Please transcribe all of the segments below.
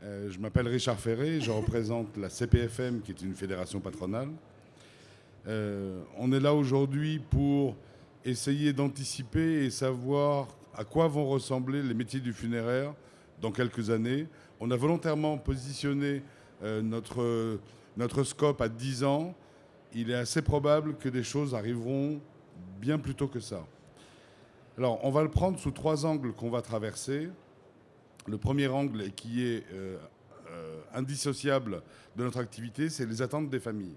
Je m'appelle Richard Ferré, je représente la CPFM, qui est une fédération patronale. On est là aujourd'hui pour essayer d'anticiper et savoir à quoi vont ressembler les métiers du funéraire dans quelques années. On a volontairement positionné notre scope à 10 ans. Il est assez probable que des choses arriveront bien plus tôt que ça. Alors, on va le prendre sous 3 angles qu'on va traverser. Le premier angle, qui est indissociable de notre activité, c'est les attentes des familles.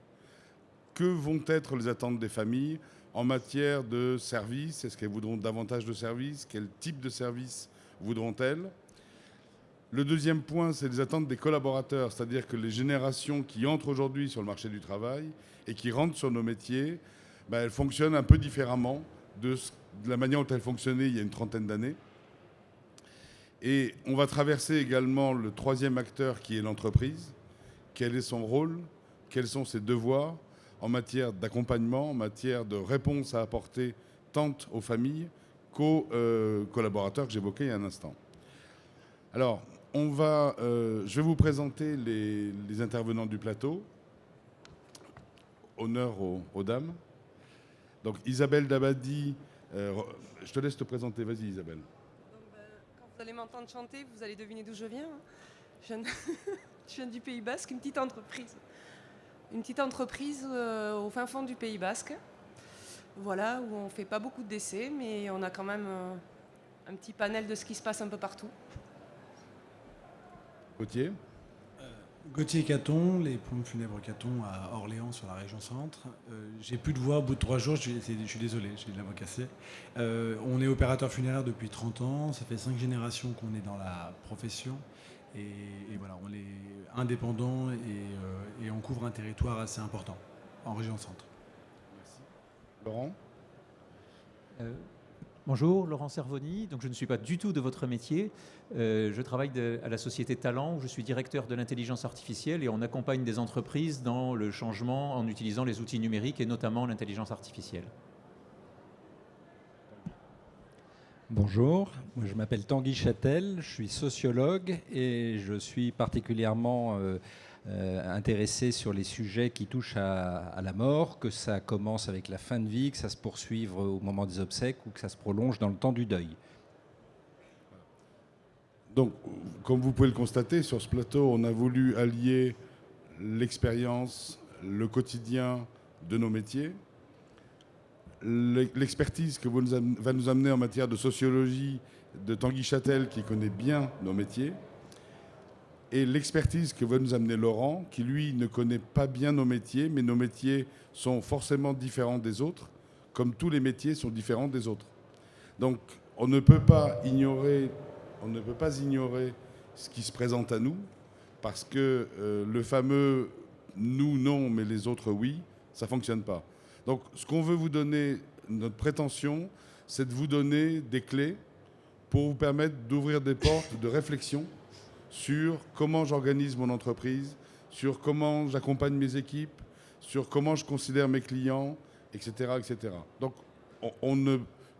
Que vont être les attentes des familles en matière de services? Est-ce qu'elles voudront davantage de services? Quel type de services voudront-elles? Le deuxième point, c'est les attentes des collaborateurs, c'est-à-dire que les générations qui entrent aujourd'hui sur le marché du travail et qui rentrent sur nos métiers, elles fonctionnent un peu différemment de la manière dont elles fonctionnaient il y a une trentaine d'années. Et on va traverser également le troisième acteur qui est l'entreprise. Quel est son rôle? Quels sont ses devoirs en matière d'accompagnement, en matière de réponse à apporter tant aux familles qu'aux collaborateurs que j'évoquais il y a un instant. Alors, je vais vous présenter les intervenants du plateau. Honneur aux dames. Donc Isabelle Dabadi, je te laisse te présenter. Vas-y Isabelle. Quand vous allez m'entendre chanter, vous allez deviner d'où je viens. Je viens du Pays Basque, une petite entreprise. Une petite entreprise au fin fond du Pays Basque. Voilà, où on ne fait pas beaucoup de décès, mais on a quand même un petit panel de ce qui se passe un peu partout. Gauthier. Gauthier Caton, les pompes funèbres Caton à Orléans sur la région centre. J'ai plus de voix au bout de 3 jours, je suis désolé, j'ai de la voix cassée. On est opérateur funéraire depuis 30 ans, ça fait 5 générations qu'on est dans la profession. Et voilà, on est indépendant et on couvre un territoire assez important en région centre. Merci. Laurent. Bonjour, Laurent Servoni. Donc, je ne suis pas du tout de votre métier. Je travaille à la société Talent, où je suis directeur de l'intelligence artificielle et on accompagne des entreprises dans le changement en utilisant les outils numériques et notamment l'intelligence artificielle. Bonjour, moi je m'appelle Tanguy Châtel, je suis sociologue et je suis particulièrement intéressé sur les sujets qui touchent à la mort, que ça commence avec la fin de vie, que ça se poursuive au moment des obsèques ou que ça se prolonge dans le temps du deuil. Donc, comme vous pouvez le constater, sur ce plateau, on a voulu allier l'expérience, le quotidien de nos métiers, l'expertise que va nous amener en matière de sociologie de Tanguy Châtel, qui connaît bien nos métiers, et l'expertise que va nous amener Laurent, qui lui ne connaît pas bien nos métiers, mais nos métiers sont forcément différents des autres, comme tous les métiers sont différents des autres. Donc on ne peut pas ignorer ce qui se présente à nous, parce que le fameux « nous non, mais les autres oui », ça ne fonctionne pas. Donc ce qu'on veut vous donner, notre prétention, c'est de vous donner des clés pour vous permettre d'ouvrir des portes de réflexion sur comment j'organise mon entreprise, sur comment j'accompagne mes équipes, sur comment je considère mes clients, etc. etc. Donc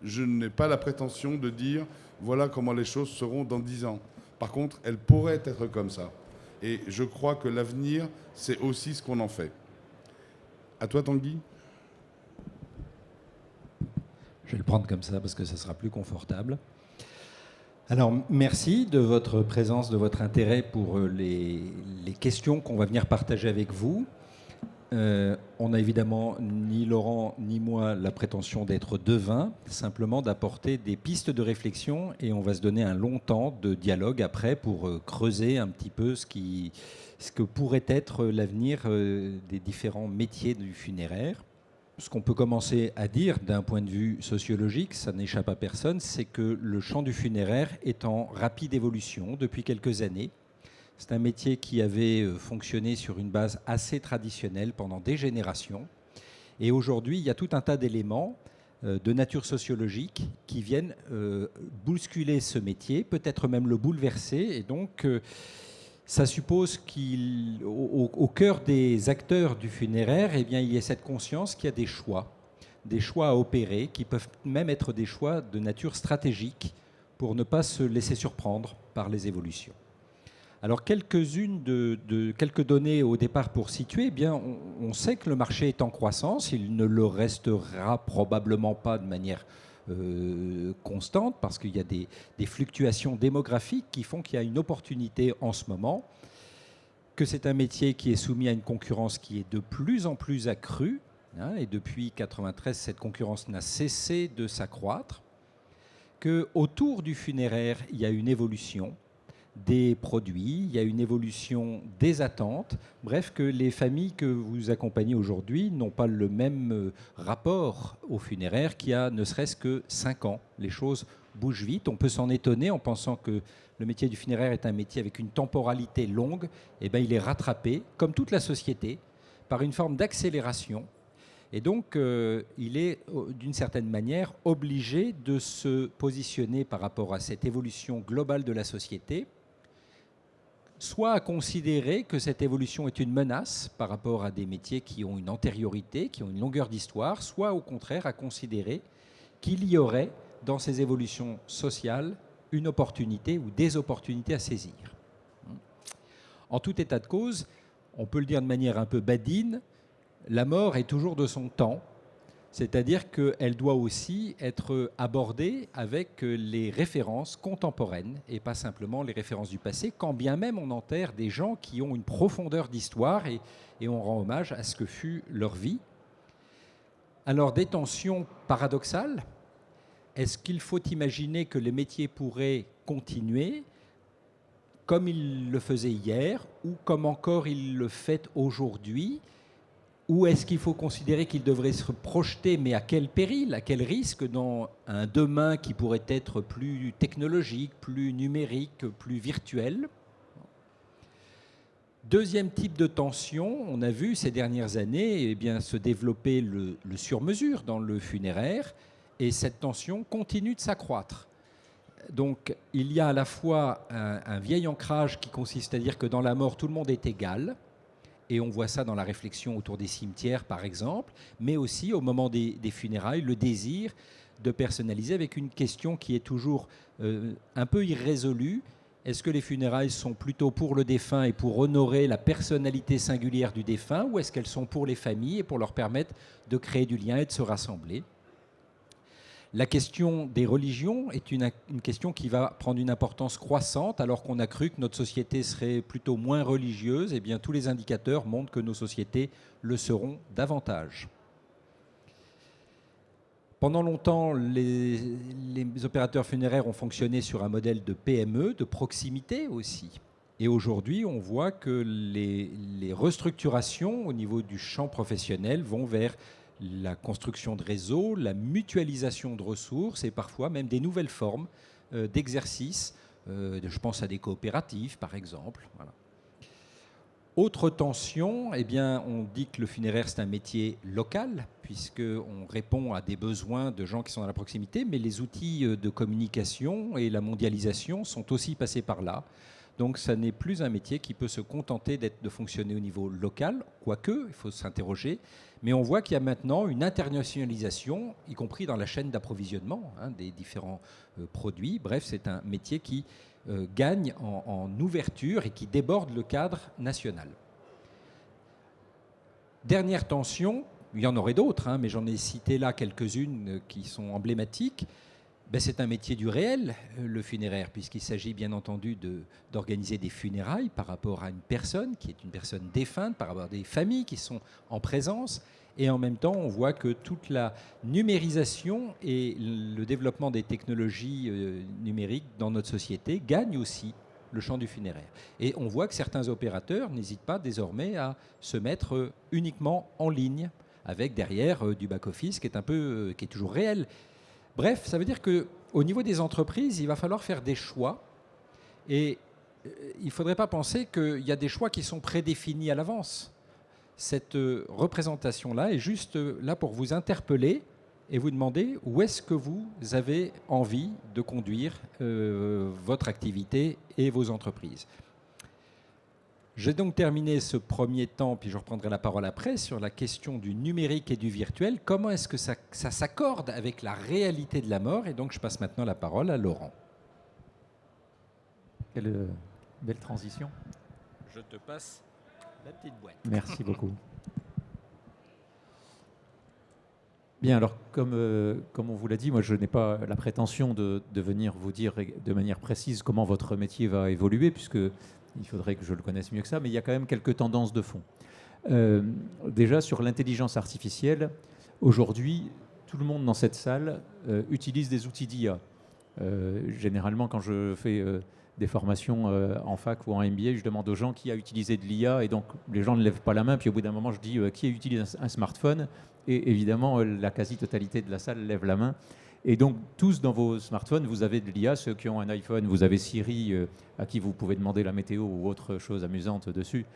je n'ai pas la prétention de dire voilà comment les choses seront dans 10 ans. Par contre, elles pourraient être comme ça. Et je crois que l'avenir, c'est aussi ce qu'on en fait. À toi, Tanguy. Je vais le prendre comme ça parce que ça sera plus confortable. Alors, merci de votre présence, de votre intérêt pour les questions qu'on va venir partager avec vous. On n'a évidemment, ni Laurent ni moi, la prétention d'être devin, simplement d'apporter des pistes de réflexion et on va se donner un long temps de dialogue après pour creuser un petit peu ce que pourrait être l'avenir des différents métiers du funéraire. Ce qu'on peut commencer à dire d'un point de vue sociologique, ça n'échappe à personne, c'est que le champ du funéraire est en rapide évolution depuis quelques années. C'est un métier qui avait fonctionné sur une base assez traditionnelle pendant des générations. Et aujourd'hui, il y a tout un tas d'éléments de nature sociologique qui viennent bousculer ce métier, peut-être même le bouleverser. Et donc, ça suppose qu'au cœur des acteurs du funéraire, eh bien, il y ait cette conscience qu'il y a des choix à opérer, qui peuvent même être des choix de nature stratégique pour ne pas se laisser surprendre par les évolutions. Alors, quelques données au départ pour situer. Eh bien, on sait que le marché est en croissance. Il ne le restera probablement pas de manière constante parce qu'il y a des fluctuations démographiques qui font qu'il y a une opportunité en ce moment, que c'est un métier qui est soumis à une concurrence qui est de plus en plus accrue. Et depuis 1993, cette concurrence n'a cessé de s'accroître. Qu'autour du funéraire, il y a une évolution des produits, il y a une évolution des attentes. Bref, que les familles que vous accompagnez aujourd'hui n'ont pas le même rapport au funéraire qu'il y a ne serait-ce que 5 ans. Les choses bougent vite. On peut s'en étonner en pensant que le métier du funéraire est un métier avec une temporalité longue. Eh bien, il est rattrapé, comme toute la société, par une forme d'accélération. Et donc, il est d'une certaine manière obligé de se positionner par rapport à cette évolution globale de la société, soit à considérer que cette évolution est une menace par rapport à des métiers qui ont une antériorité, qui ont une longueur d'histoire, soit au contraire à considérer qu'il y aurait dans ces évolutions sociales une opportunité ou des opportunités à saisir. En tout état de cause, on peut le dire de manière un peu badine, la mort est toujours de son temps, c'est-à-dire qu'elle doit aussi être abordée avec les références contemporaines et pas simplement les références du passé, quand bien même on enterre des gens qui ont une profondeur d'histoire et on rend hommage à ce que fut leur vie. Alors, des tensions paradoxales. Est-ce qu'il faut imaginer que les métiers pourraient continuer comme ils le faisaient hier ou comme encore ils le font aujourd'hui ? Ou est-ce qu'il faut considérer qu'il devrait se projeter, mais à quel péril, à quel risque, dans un demain qui pourrait être plus technologique, plus numérique, plus virtuel ? Deuxième type de tension, on a vu ces dernières années se développer le sur-mesure dans le funéraire, et cette tension continue de s'accroître. Donc il y a à la fois un vieil ancrage qui consiste à dire que dans la mort, tout le monde est égal, et on voit ça dans la réflexion autour des cimetières, par exemple, mais aussi au moment des funérailles, le désir de personnaliser avec une question qui est toujours un peu irrésolue. Est-ce que les funérailles sont plutôt pour le défunt et pour honorer la personnalité singulière du défunt, ou est-ce qu'elles sont pour les familles et pour leur permettre de créer du lien et de se rassembler ? La question des religions est une question qui va prendre une importance croissante, alors qu'on a cru que notre société serait plutôt moins religieuse. Eh bien, tous les indicateurs montrent que nos sociétés le seront davantage. Pendant longtemps, les opérateurs funéraires ont fonctionné sur un modèle de PME, de proximité aussi. Et aujourd'hui, on voit que les restructurations au niveau du champ professionnel vont vers la construction de réseaux, la mutualisation de ressources et parfois même des nouvelles formes d'exercice. Je pense à des coopératives, par exemple. Voilà. Autre tension, on dit que le funéraire, c'est un métier local, puisqu'on répond à des besoins de gens qui sont à la proximité, mais les outils de communication et la mondialisation sont aussi passés par là. Donc ça n'est plus un métier qui peut se contenter de fonctionner au niveau local, quoique, il faut s'interroger. Mais on voit qu'il y a maintenant une internationalisation, y compris dans la chaîne d'approvisionnement des différents produits. Bref, c'est un métier qui gagne en ouverture et qui déborde le cadre national. Dernière tension, il y en aurait d'autres, mais j'en ai cité là quelques-unes qui sont emblématiques. C'est un métier du réel, le funéraire, puisqu'il s'agit bien entendu d'organiser des funérailles par rapport à une personne qui est une personne défunte, par rapport à des familles qui sont en présence. Et en même temps, on voit que toute la numérisation et le développement des technologies numériques dans notre société gagnent aussi le champ du funéraire. Et on voit que certains opérateurs n'hésitent pas désormais à se mettre uniquement en ligne, avec derrière du back-office qui est toujours réel. Bref, ça veut dire qu'au niveau des entreprises, il va falloir faire des choix. Et il ne faudrait pas penser qu'il y a des choix qui sont prédéfinis à l'avance. Cette représentation-là est juste là pour vous interpeller et vous demander où est-ce que vous avez envie de conduire votre activité et vos entreprises. J'ai donc terminé ce premier temps, puis je reprendrai la parole après, sur la question du numérique et du virtuel. Comment est-ce que ça s'accorde avec la réalité de la mort ? Et donc je passe maintenant la parole à Laurent. Belle transition. Je te passe la petite boîte. Merci beaucoup. Bien, alors comme on vous l'a dit, moi je n'ai pas la prétention de venir vous dire de manière précise comment votre métier va évoluer, puisque il faudrait que je le connaisse mieux que ça, mais il y a quand même quelques tendances de fond. Déjà sur l'intelligence artificielle, aujourd'hui, tout le monde dans cette salle utilise des outils d'IA. Généralement, quand je fais des formations en fac ou en MBA, je demande aux gens qui a utilisé de l'IA, et donc les gens ne lèvent pas la main, puis au bout d'un moment, je dis qui a utilisé un smartphone, et évidemment, la quasi-totalité de la salle lève la main. Et donc, tous dans vos smartphones, vous avez de l'IA. Ceux qui ont un iPhone, vous avez Siri, à qui vous pouvez demander la météo ou autre chose amusante dessus.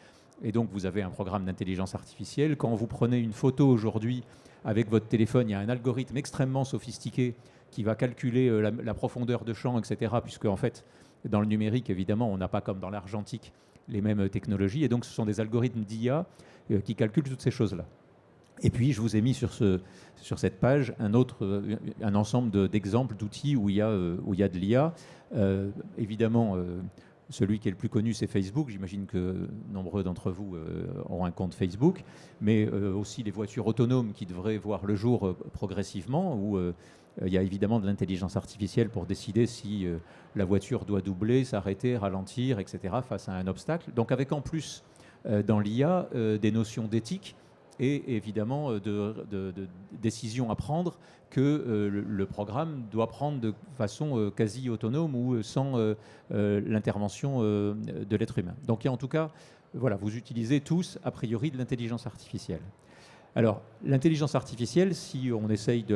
Et donc, vous avez un programme d'intelligence artificielle. Quand vous prenez une photo aujourd'hui avec votre téléphone, il y a un algorithme extrêmement sophistiqué qui va calculer la profondeur de champ, etc. Puisque, en fait, dans le numérique, évidemment, on n'a pas comme dans l'argentique les mêmes technologies. Et donc, ce sont des algorithmes d'IA qui calculent toutes ces choses-là. Et puis, je vous ai mis sur cette page un ensemble d'exemples d'outils où il y a de l'IA. Évidemment, celui qui est le plus connu, c'est Facebook. J'imagine que nombreux d'entre vous ont un compte Facebook. Mais aussi les voitures autonomes qui devraient voir le jour progressivement, où il y a évidemment de l'intelligence artificielle pour décider si la voiture doit doubler, s'arrêter, ralentir, etc. face à un obstacle. Donc, avec en plus, dans l'IA, des notions d'éthique, et évidemment de décisions à prendre que le programme doit prendre de façon quasi autonome ou sans l'intervention de l'être humain. Donc en tout cas, voilà, vous utilisez tous a priori de l'intelligence artificielle. Alors l'intelligence artificielle, si on essaye de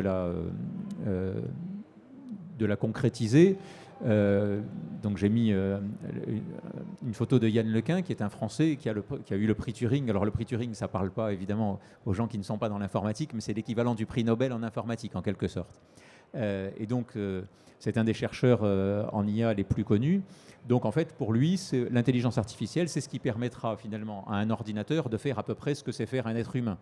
la concrétiser, donc j'ai mis une photo de Yann Lequin, qui est un Français qui a eu le prix Turing. Alors le prix Turing, ça ne parle pas évidemment aux gens qui ne sont pas dans l'informatique, mais c'est l'équivalent du prix Nobel en informatique en quelque sorte. Et donc c'est un des chercheurs en IA les plus connus. Donc en fait pour lui, l'intelligence artificielle, c'est ce qui permettra finalement à un ordinateur de faire à peu près ce que sait faire un être humain.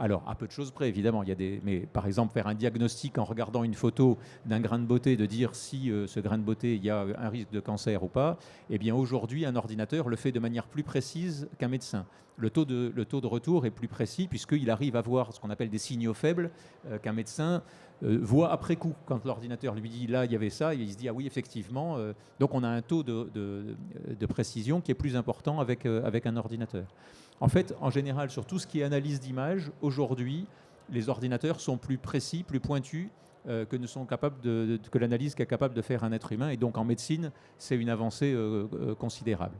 Alors, à peu de choses près, évidemment, mais par exemple, faire un diagnostic en regardant une photo d'un grain de beauté, de dire si ce grain de beauté, il y a un risque de cancer ou pas, eh bien aujourd'hui, un ordinateur le fait de manière plus précise qu'un médecin. Le taux de retour est plus précis puisqu'il arrive à voir ce qu'on appelle des signaux faibles qu'un médecin voit après coup. Quand l'ordinateur lui dit là, il y avait ça, il se dit ah oui, effectivement. Donc on a un taux de précision qui est plus important avec un ordinateur. En fait, en général, sur tout ce qui est analyse d'image, aujourd'hui, les ordinateurs sont plus précis, plus pointus que l'analyse qu'est capable de faire un être humain. Et donc, en médecine, c'est une avancée considérable.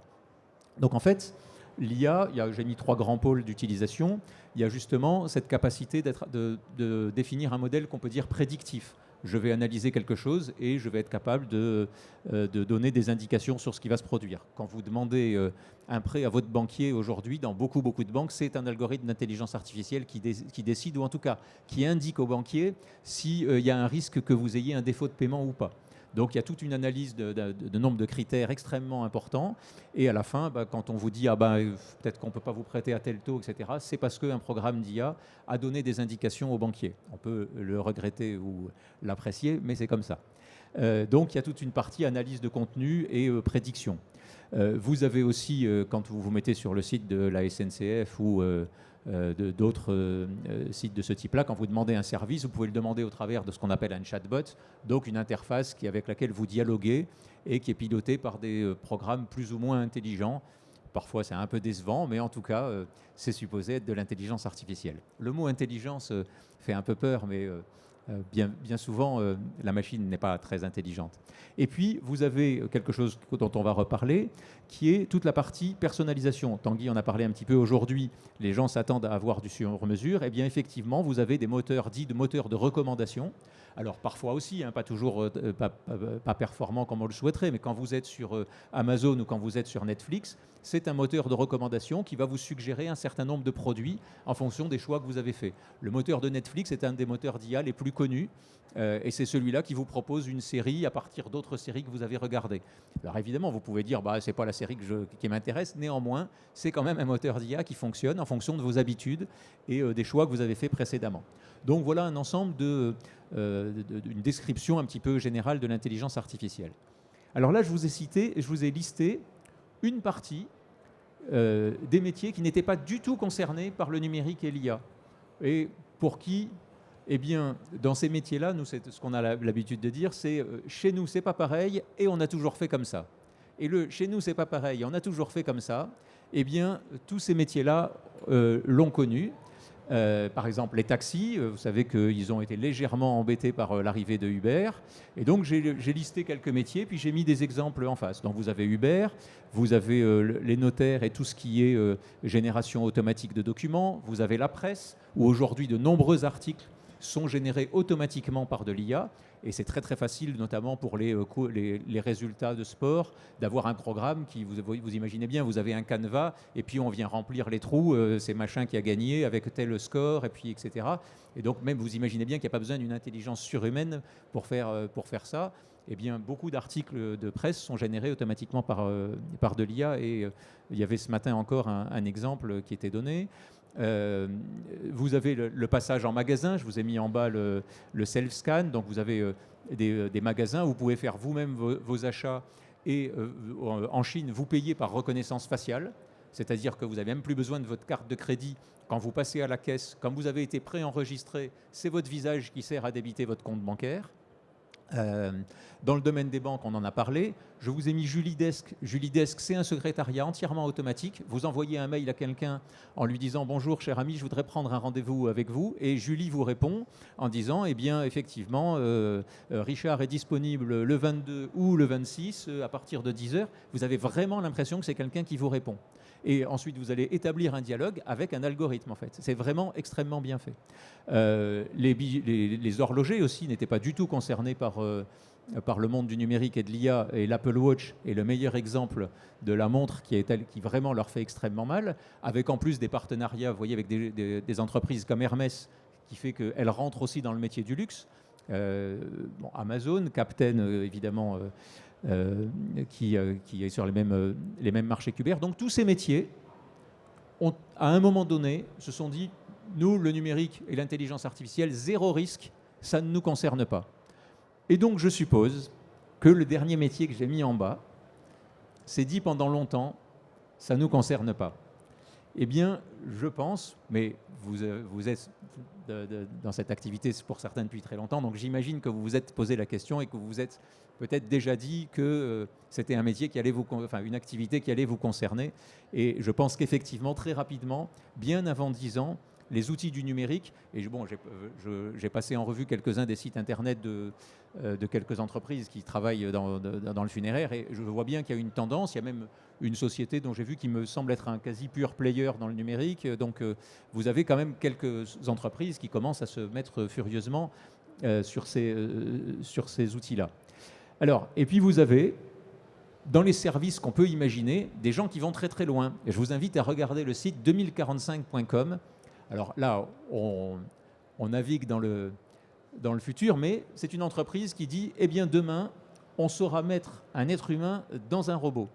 Donc, en fait, l'IA, j'ai mis 3 grands pôles d'utilisation. Il y a justement cette capacité de définir un modèle qu'on peut dire prédictif. Je vais analyser quelque chose et je vais être capable de donner des indications sur ce qui va se produire. Quand vous demandez un prêt à votre banquier aujourd'hui, dans beaucoup de banques, c'est un algorithme d'intelligence artificielle qui décide, ou en tout cas qui indique au banquier s'il y a un risque que vous ayez un défaut de paiement ou pas. Donc il y a toute une analyse de nombre de critères extrêmement importants. Et à la fin, quand on vous dit peut-être qu'on ne peut pas vous prêter à tel taux, etc., c'est parce qu'un programme d'IA a donné des indications au banquier. On peut le regretter ou l'apprécier, mais c'est comme ça. Donc il y a toute une partie analyse de contenu et prédiction. Vous avez aussi, quand vous vous mettez sur le site de la SNCF ou d'autres sites de ce type-là, quand vous demandez un service, vous pouvez le demander au travers de ce qu'on appelle un chatbot, donc une interface avec laquelle vous dialoguez et qui est pilotée par des programmes plus ou moins intelligents. Parfois, c'est un peu décevant, mais en tout cas, c'est supposé être de l'intelligence artificielle. Le mot intelligence fait un peu peur, mais bien souvent, la machine n'est pas très intelligente. Et puis, vous avez quelque chose dont on va reparler, qui est toute la partie personnalisation. Tanguy en a parlé un petit peu aujourd'hui. Les gens s'attendent à avoir du sur-mesure. Eh bien, effectivement, vous avez des moteurs dits de moteurs de recommandation. Alors, parfois aussi, pas toujours pas performants comme on le souhaiterait, mais quand vous êtes sur Amazon ou quand vous êtes sur Netflix, c'est un moteur de recommandation qui va vous suggérer un certain nombre de produits en fonction des choix que vous avez faits. Le moteur de Netflix est un des moteurs d'IA les plus connus et c'est celui-là qui vous propose une série à partir d'autres séries que vous avez regardées. Alors évidemment, vous pouvez dire c'est pas la série qui m'intéresse, néanmoins, c'est quand même un moteur d'IA qui fonctionne en fonction de vos habitudes et des choix que vous avez faits précédemment. Donc voilà un ensemble d'une description un petit peu générale de l'intelligence artificielle. Alors là, je vous ai listé une partie des métiers qui n'étaient pas du tout concernés par le numérique et l'IA. Et pour qui, eh bien, dans ces métiers-là, nous, c'est ce qu'on a l'habitude de dire, c'est chez nous, c'est pas pareil et on a toujours fait comme ça. Et le chez nous, c'est pas pareil, on a toujours fait comme ça, eh bien, tous ces métiers-là l'ont connu. Par exemple, les taxis, vous savez qu'ils ont été légèrement embêtés par l'arrivée de Uber. Et donc, j'ai listé quelques métiers, puis j'ai mis des exemples en face. Donc, vous avez Uber, vous avez les notaires et tout ce qui est génération automatique de documents. Vous avez la presse, où aujourd'hui, de nombreux articles sont générés automatiquement par de l'IA. Et c'est très très facile, notamment pour les résultats de sport, d'avoir un programme qui, vous imaginez bien, vous avez un canevas, et puis on vient remplir les trous, c'est machin qui a gagné avec tel score, et puis etc. Et donc même vous imaginez bien qu'il n'y a pas besoin d'une intelligence surhumaine pour faire ça. Eh bien, beaucoup d'articles de presse sont générés automatiquement par de l'IA. Et il y avait ce matin encore un exemple qui était donné. Vous avez le passage en magasin, je vous ai mis en bas le self-scan, donc vous avez des magasins où vous pouvez faire vous-même vos achats et en Chine, vous payez par reconnaissance faciale, c'est-à-dire que vous n'avez même plus besoin de votre carte de crédit. Quand vous passez à la caisse, comme vous avez été préenregistré, c'est votre visage qui sert à débiter votre compte bancaire. Dans le domaine des banques, on en a parlé. Je vous ai mis Julidesk. Julidesk, c'est un secrétariat entièrement automatique. Vous envoyez un mail à quelqu'un en lui disant « Bonjour, cher ami, je voudrais prendre un rendez-vous avec vous ». Et Julie vous répond en disant « Eh bien, effectivement, Richard est disponible le 22 ou le 26 à partir de 10h ». Vous avez vraiment l'impression que c'est quelqu'un qui vous répond. Et ensuite, vous allez établir un dialogue avec un algorithme, en fait. C'est vraiment extrêmement bien fait. Les horlogers aussi n'étaient pas du tout concernés par le monde du numérique et de l'IA. Et l'Apple Watch est le meilleur exemple de la montre qui vraiment leur fait extrêmement mal, avec en plus des partenariats, vous voyez, avec des entreprises comme Hermès, qui fait qu'elles rentrent aussi dans le métier du luxe. Amazon, Captain, évidemment... qui est sur les mêmes marchés qu'Uber. Donc tous ces métiers, à un moment donné, se sont dit, nous, le numérique et l'intelligence artificielle, zéro risque, ça ne nous concerne pas. Et donc je suppose que le dernier métier que j'ai mis en bas s'est dit pendant longtemps, ça ne nous concerne pas. Eh bien, je pense, mais vous êtes dans cette activité pour certains depuis très longtemps, donc j'imagine que vous vous êtes posé la question et que vous vous êtes peut-être déjà dit que c'était un métier une activité qui allait vous concerner. Et je pense qu'effectivement, très rapidement, bien avant 10 ans, les outils du numérique, et j'ai passé en revue quelques-uns des sites internet de quelques entreprises qui travaillent dans le funéraire, et je vois bien qu'il y a une tendance, il y a même une société dont j'ai vu qui me semble être un quasi pure player dans le numérique, donc vous avez quand même quelques entreprises qui commencent à se mettre furieusement sur ces outils-là. Alors, et puis vous avez, dans les services qu'on peut imaginer, des gens qui vont très très loin. Et je vous invite à regarder le site 2045.com. Alors là, on navigue dans le futur, mais c'est une entreprise qui dit, eh bien demain, on saura mettre un être humain dans un robot.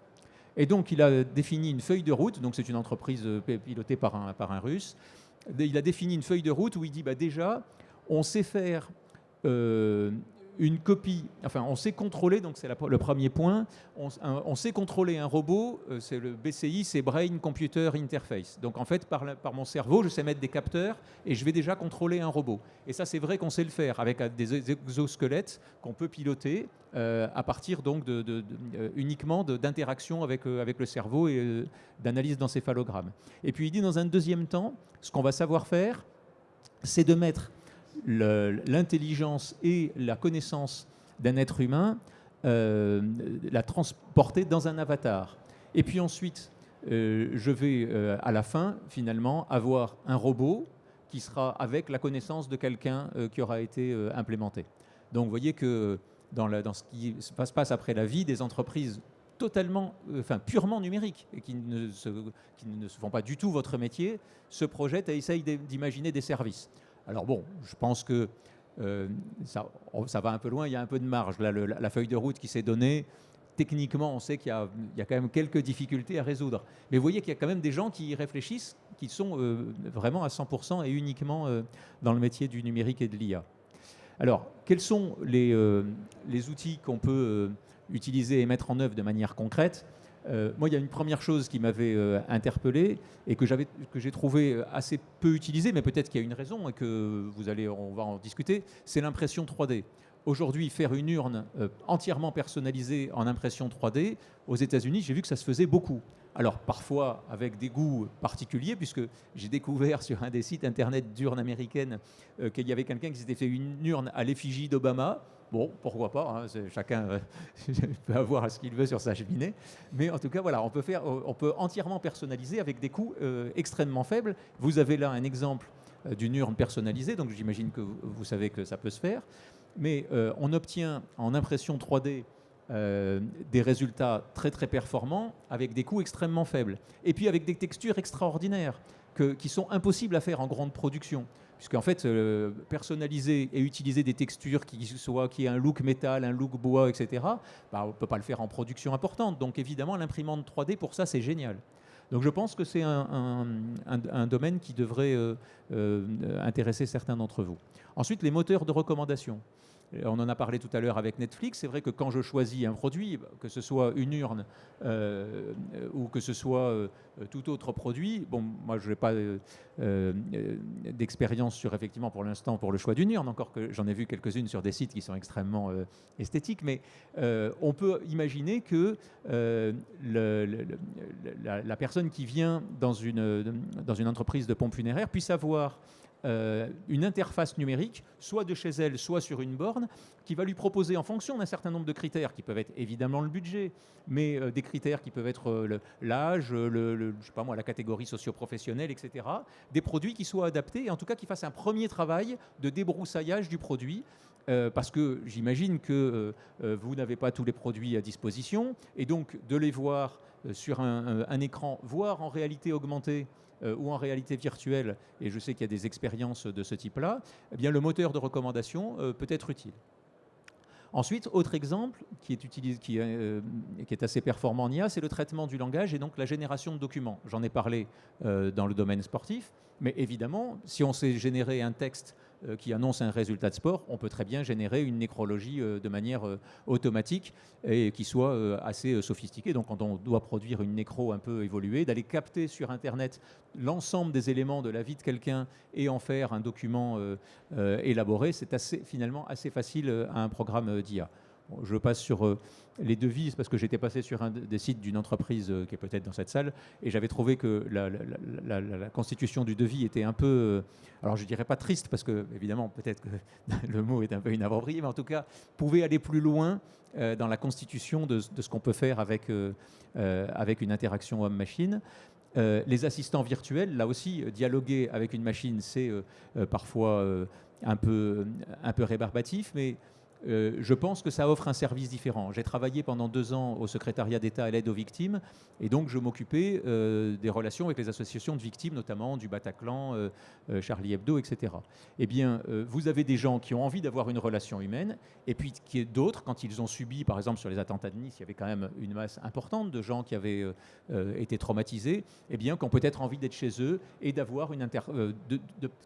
Et donc il a défini une feuille de route, donc c'est une entreprise pilotée par un Russe. Il a défini une feuille de route où il dit, déjà, on sait faire... une copie, on sait contrôler, donc c'est le premier point, on sait contrôler un robot, c'est le BCI, c'est Brain Computer Interface. Donc en fait, par mon cerveau, je sais mettre des capteurs et je vais déjà contrôler un robot. Et ça, c'est vrai qu'on sait le faire avec des exosquelettes qu'on peut piloter à partir donc uniquement d'interactions avec le cerveau et d'analyse d'encéphalogramme. Et puis il dit dans un deuxième temps, ce qu'on va savoir faire, c'est de mettre l'intelligence et la connaissance d'un être humain, la transporter dans un avatar. Et puis ensuite, je vais à la fin, finalement, avoir un robot qui sera avec la connaissance de quelqu'un qui aura été implémenté. Donc vous voyez que dans ce qui se passe après la vie, des entreprises totalement, purement numériques et qui ne se font pas du tout votre métier, se projettent et essayent d'imaginer des services. Alors bon, je pense que ça va un peu loin, il y a un peu de marge. Là, la feuille de route qui s'est donnée, techniquement, on sait qu'il y a quand même quelques difficultés à résoudre. Mais vous voyez qu'il y a quand même des gens qui y réfléchissent, qui sont vraiment à 100% et uniquement dans le métier du numérique et de l'IA. Alors, quels sont les outils qu'on peut utiliser et mettre en œuvre de manière concrète ? Moi, il y a une première chose qui m'avait interpellé et que j'ai trouvé assez peu utilisée, mais peut-être qu'il y a une raison et que on va en discuter, c'est l'impression 3D. Aujourd'hui, faire une urne entièrement personnalisée en impression 3D, aux États-Unis, j'ai vu que ça se faisait beaucoup. Alors, parfois avec des goûts particuliers, puisque j'ai découvert sur un des sites internet d'urnes américaines qu'il y avait quelqu'un qui s'était fait une urne à l'effigie d'Obama. Bon, pourquoi pas, hein, chacun peut avoir ce qu'il veut sur sa cheminée. Mais en tout cas, voilà, on peut entièrement personnaliser avec des coûts extrêmement faibles. Vous avez là un exemple d'une urne personnalisée, donc j'imagine que vous savez que ça peut se faire. Mais on obtient en impression 3D des résultats très très performants avec des coûts extrêmement faibles. Et puis avec des textures extraordinaires qui sont impossibles à faire en grande production. Puisqu'en fait, personnaliser et utiliser des textures qui aient un look métal, un look bois, etc., on ne peut pas le faire en production importante. Donc évidemment, l'imprimante 3D, pour ça, c'est génial. Donc je pense que c'est un domaine qui devrait intéresser certains d'entre vous. Ensuite, les moteurs de recommandation. On en a parlé tout à l'heure avec Netflix. C'est vrai que quand je choisis un produit, que ce soit une urne ou que ce soit tout autre produit, bon, moi je n'ai pas d'expérience sur, effectivement, pour l'instant, pour le choix d'une urne, encore que j'en ai vu quelques-unes sur des sites qui sont extrêmement esthétiques, mais on peut imaginer que la personne qui vient dans une entreprise de pompe funéraire puisse avoir une interface numérique, soit de chez elle, soit sur une borne, qui va lui proposer, en fonction d'un certain nombre de critères, qui peuvent être évidemment le budget, mais des critères qui peuvent être l'âge, je sais pas moi, la catégorie socio-professionnelle, etc., des produits qui soient adaptés, et en tout cas qui fassent un premier travail de débroussaillage du produit, parce que j'imagine que vous n'avez pas tous les produits à disposition, et donc de les voir sur un écran, voire en réalité augmentée, ou en réalité virtuelle, et je sais qu'il y a des expériences de ce type-là, eh bien le moteur de recommandation peut être utile. Ensuite, autre exemple qui est assez performant en IA, c'est le traitement du langage et donc la génération de documents. J'en ai parlé dans le domaine sportif, mais évidemment, si on sait générer un texte qui annonce un résultat de sport, on peut très bien générer une nécrologie de manière automatique et qui soit assez sophistiquée. Donc quand on doit produire une nécro un peu évoluée, d'aller capter sur Internet l'ensemble des éléments de la vie de quelqu'un et en faire un document élaboré, c'est finalement assez facile à un programme d'IA. Bon, je passe sur les devises parce que j'étais passé sur un des sites d'une entreprise qui est peut-être dans cette salle et j'avais trouvé que la constitution du devis était un peu, alors je dirais pas triste parce que évidemment peut-être que le mot est un peu inapproprié, mais en tout cas pouvait aller plus loin dans la constitution de ce qu'on peut faire avec une interaction homme-machine. Les assistants virtuels, là aussi, dialoguer avec une machine, c'est parfois un peu rébarbatif, mais je pense que ça offre un service différent. J'ai travaillé pendant 2 ans au secrétariat d'État à l'aide aux victimes et donc je m'occupais des relations avec les associations de victimes, notamment du Bataclan, Charlie Hebdo, etc. Eh bien, vous avez des gens qui ont envie d'avoir une relation humaine et puis d'autres, quand ils ont subi, par exemple sur les attentats de Nice, il y avait quand même une masse importante de gens qui avaient été traumatisés, eh bien, qui ont peut-être envie d'être chez eux et d'avoir qui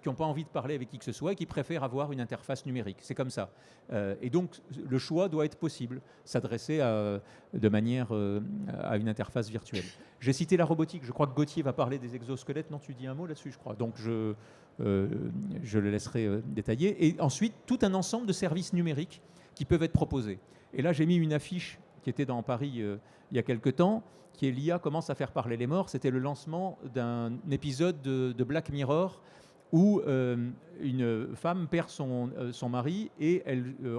n'ont pas envie de parler avec qui que ce soit et qui préfèrent avoir une interface numérique. C'est comme ça. Et donc, le choix doit être possible, s'adresser de manière à une interface virtuelle. J'ai cité la robotique, je crois que Gauthier va parler des exosquelettes. Non, tu dis un mot là-dessus, je crois. Donc, je le laisserai détailler. Et ensuite, tout un ensemble de services numériques qui peuvent être proposés. Et là, j'ai mis une affiche qui était dans Paris il y a quelque temps, qui est l'IA commence à faire parler les morts. C'était le lancement d'un épisode de Black Mirror où une femme perd son mari et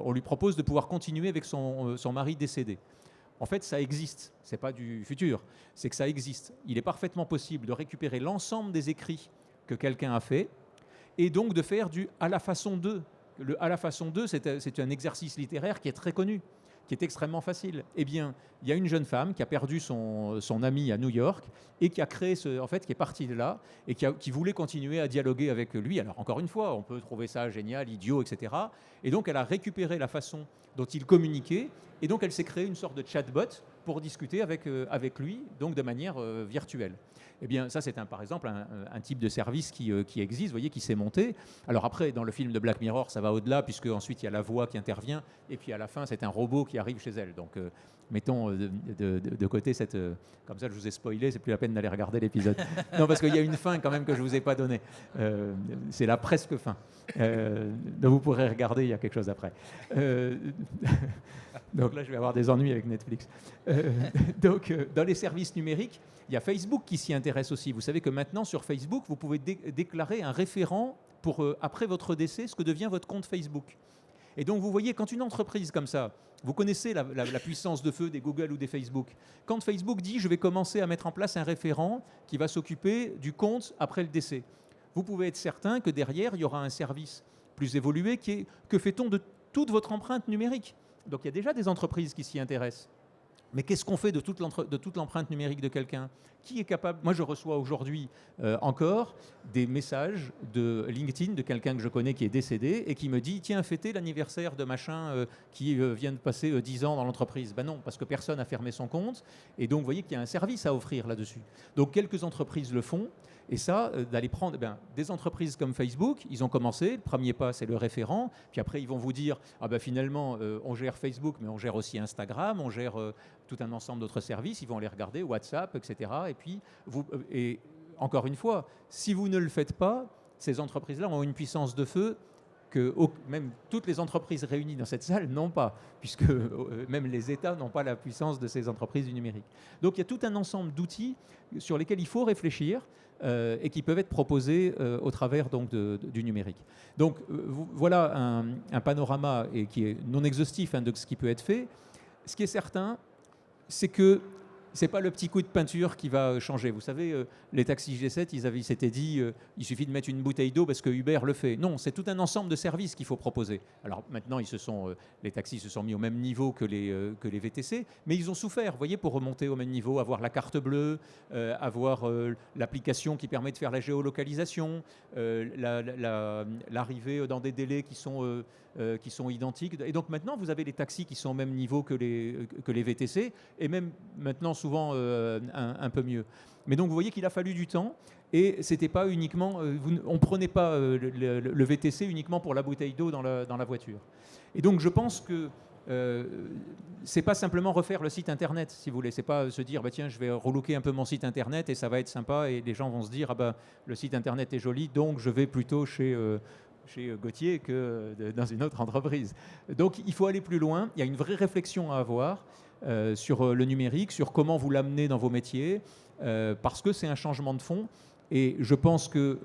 on lui propose de pouvoir continuer avec son mari décédé. En fait, ça existe. Ce n'est pas du futur, c'est que ça existe. Il est parfaitement possible de récupérer l'ensemble des écrits que quelqu'un a fait et donc de faire du « à la façon d'eux ». Le « à la façon d'eux », c'est un exercice littéraire qui est très connu, qui est extrêmement facile. Eh bien, il y a une jeune femme qui a perdu son ami à New York et qui a créé qui est partie de là et qui voulait continuer à dialoguer avec lui. Alors, encore une fois, on peut trouver ça génial, idiot, etc. Et donc, elle a récupéré la façon dont il communiquait et donc elle s'est créée une sorte de chatbot pour discuter avec lui, donc de manière virtuelle. Eh bien, ça, c'est par exemple un type de service qui existe, vous voyez, qui s'est monté. Alors après, dans le film de Black Mirror, ça va au-delà, puisque ensuite il y a la voix qui intervient, et puis à la fin, c'est un robot qui arrive chez elle. Donc, mettons de côté cette... comme ça, je vous ai spoilé, c'est plus la peine d'aller regarder l'épisode. Non, parce qu'il y a une fin quand même que je ne vous ai pas donnée. C'est la presque fin. Donc vous pourrez regarder, il y a quelque chose après. Donc là, je vais avoir des ennuis avec Netflix. Donc, dans les services numériques, il y a Facebook qui s'y intéresse aussi. Vous savez que maintenant, sur Facebook, vous pouvez déclarer un référent pour, après votre décès, ce que devient votre compte Facebook. Et donc, vous voyez, quand une entreprise comme ça, vous connaissez la puissance de feu des Google ou des Facebook, quand Facebook dit « je vais commencer à mettre en place un référent qui va s'occuper du compte après le décès », vous pouvez être certain que derrière, il y aura un service plus évolué qui est « que fait-on de toute votre empreinte numérique ?» Donc, il y a déjà des entreprises qui s'y intéressent. Mais qu'est-ce qu'on fait de toute l'empreinte numérique de quelqu'un? Qui est capable? Moi, je reçois aujourd'hui encore des messages de LinkedIn de quelqu'un que je connais qui est décédé et qui me dit « Tiens, fêtez l'anniversaire de machin qui vient de passer 10 ans dans l'entreprise. » Ben non, parce que personne n'a fermé son compte. Et donc, vous voyez qu'il y a un service à offrir là-dessus. Donc, quelques entreprises le font. Et ça, d'aller prendre des entreprises comme Facebook, ils ont commencé, le premier pas c'est le référent, puis après ils vont vous dire ah ben finalement on gère Facebook mais on gère aussi Instagram, on gère tout un ensemble d'autres services, ils vont les regarder, WhatsApp, etc. Et puis, et encore une fois, si vous ne le faites pas, ces entreprises-là ont une puissance de feu que même toutes les entreprises réunies dans cette salle n'ont pas, puisque même les États n'ont pas la puissance de ces entreprises du numérique. Donc il y a tout un ensemble d'outils sur lesquels il faut réfléchir et qui peuvent être proposés au travers donc, du numérique. Donc voilà un panorama qui est non exhaustif de ce qui peut être fait. Ce qui est certain, c'est que ce n'est pas le petit coup de peinture qui va changer. Vous savez, les taxis G7, ils s'étaient dit il suffit de mettre une bouteille d'eau parce que Uber le fait. Non, c'est tout un ensemble de services qu'il faut proposer. Alors maintenant, les taxis se sont mis au même niveau que les VTC, mais ils ont souffert, vous voyez, pour remonter au même niveau, avoir la carte bleue, avoir l'application qui permet de faire la géolocalisation, l'arrivée dans des délais qui sont identiques. Et donc maintenant, vous avez les taxis qui sont au même niveau que les VTC, et même maintenant souvent un peu mieux. Mais donc vous voyez qu'il a fallu du temps, et c'était pas uniquement, on ne prenait pas le VTC uniquement pour la bouteille d'eau dans la voiture. Et donc je pense que c'est pas simplement refaire le site internet, si vous voulez. C'est pas se dire bah tiens, je vais relooker un peu mon site internet et ça va être sympa, et les gens vont se dire ah bah le site internet est joli, donc je vais plutôt chez Gauthier que dans une autre entreprise. Donc il faut aller plus loin. Il y a une vraie réflexion à avoir sur le numérique, sur comment vous l'amenez dans vos métiers, parce que c'est un changement de fond. Et je pense que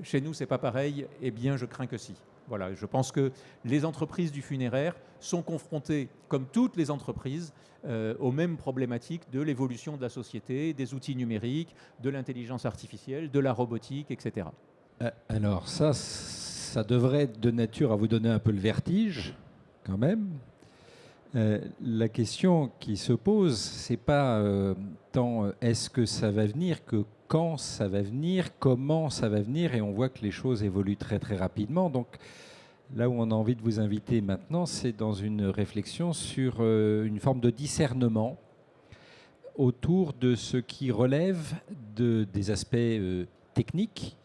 chez nous, c'est pas pareil. Eh bien, je crains que si. Voilà, je pense que les entreprises du funéraire sont confrontées, comme toutes les entreprises, aux mêmes problématiques de l'évolution de la société, des outils numériques, de l'intelligence artificielle, de la robotique, etc. Alors ça devrait être de nature à vous donner un peu le vertige, quand même. La question qui se pose, c'est pas tant est-ce que ça va venir que quand ça va venir, comment ça va venir, et on voit que les choses évoluent très très rapidement. Donc là où on a envie de vous inviter maintenant, c'est dans une réflexion sur une forme de discernement autour de ce qui relève des aspects techniques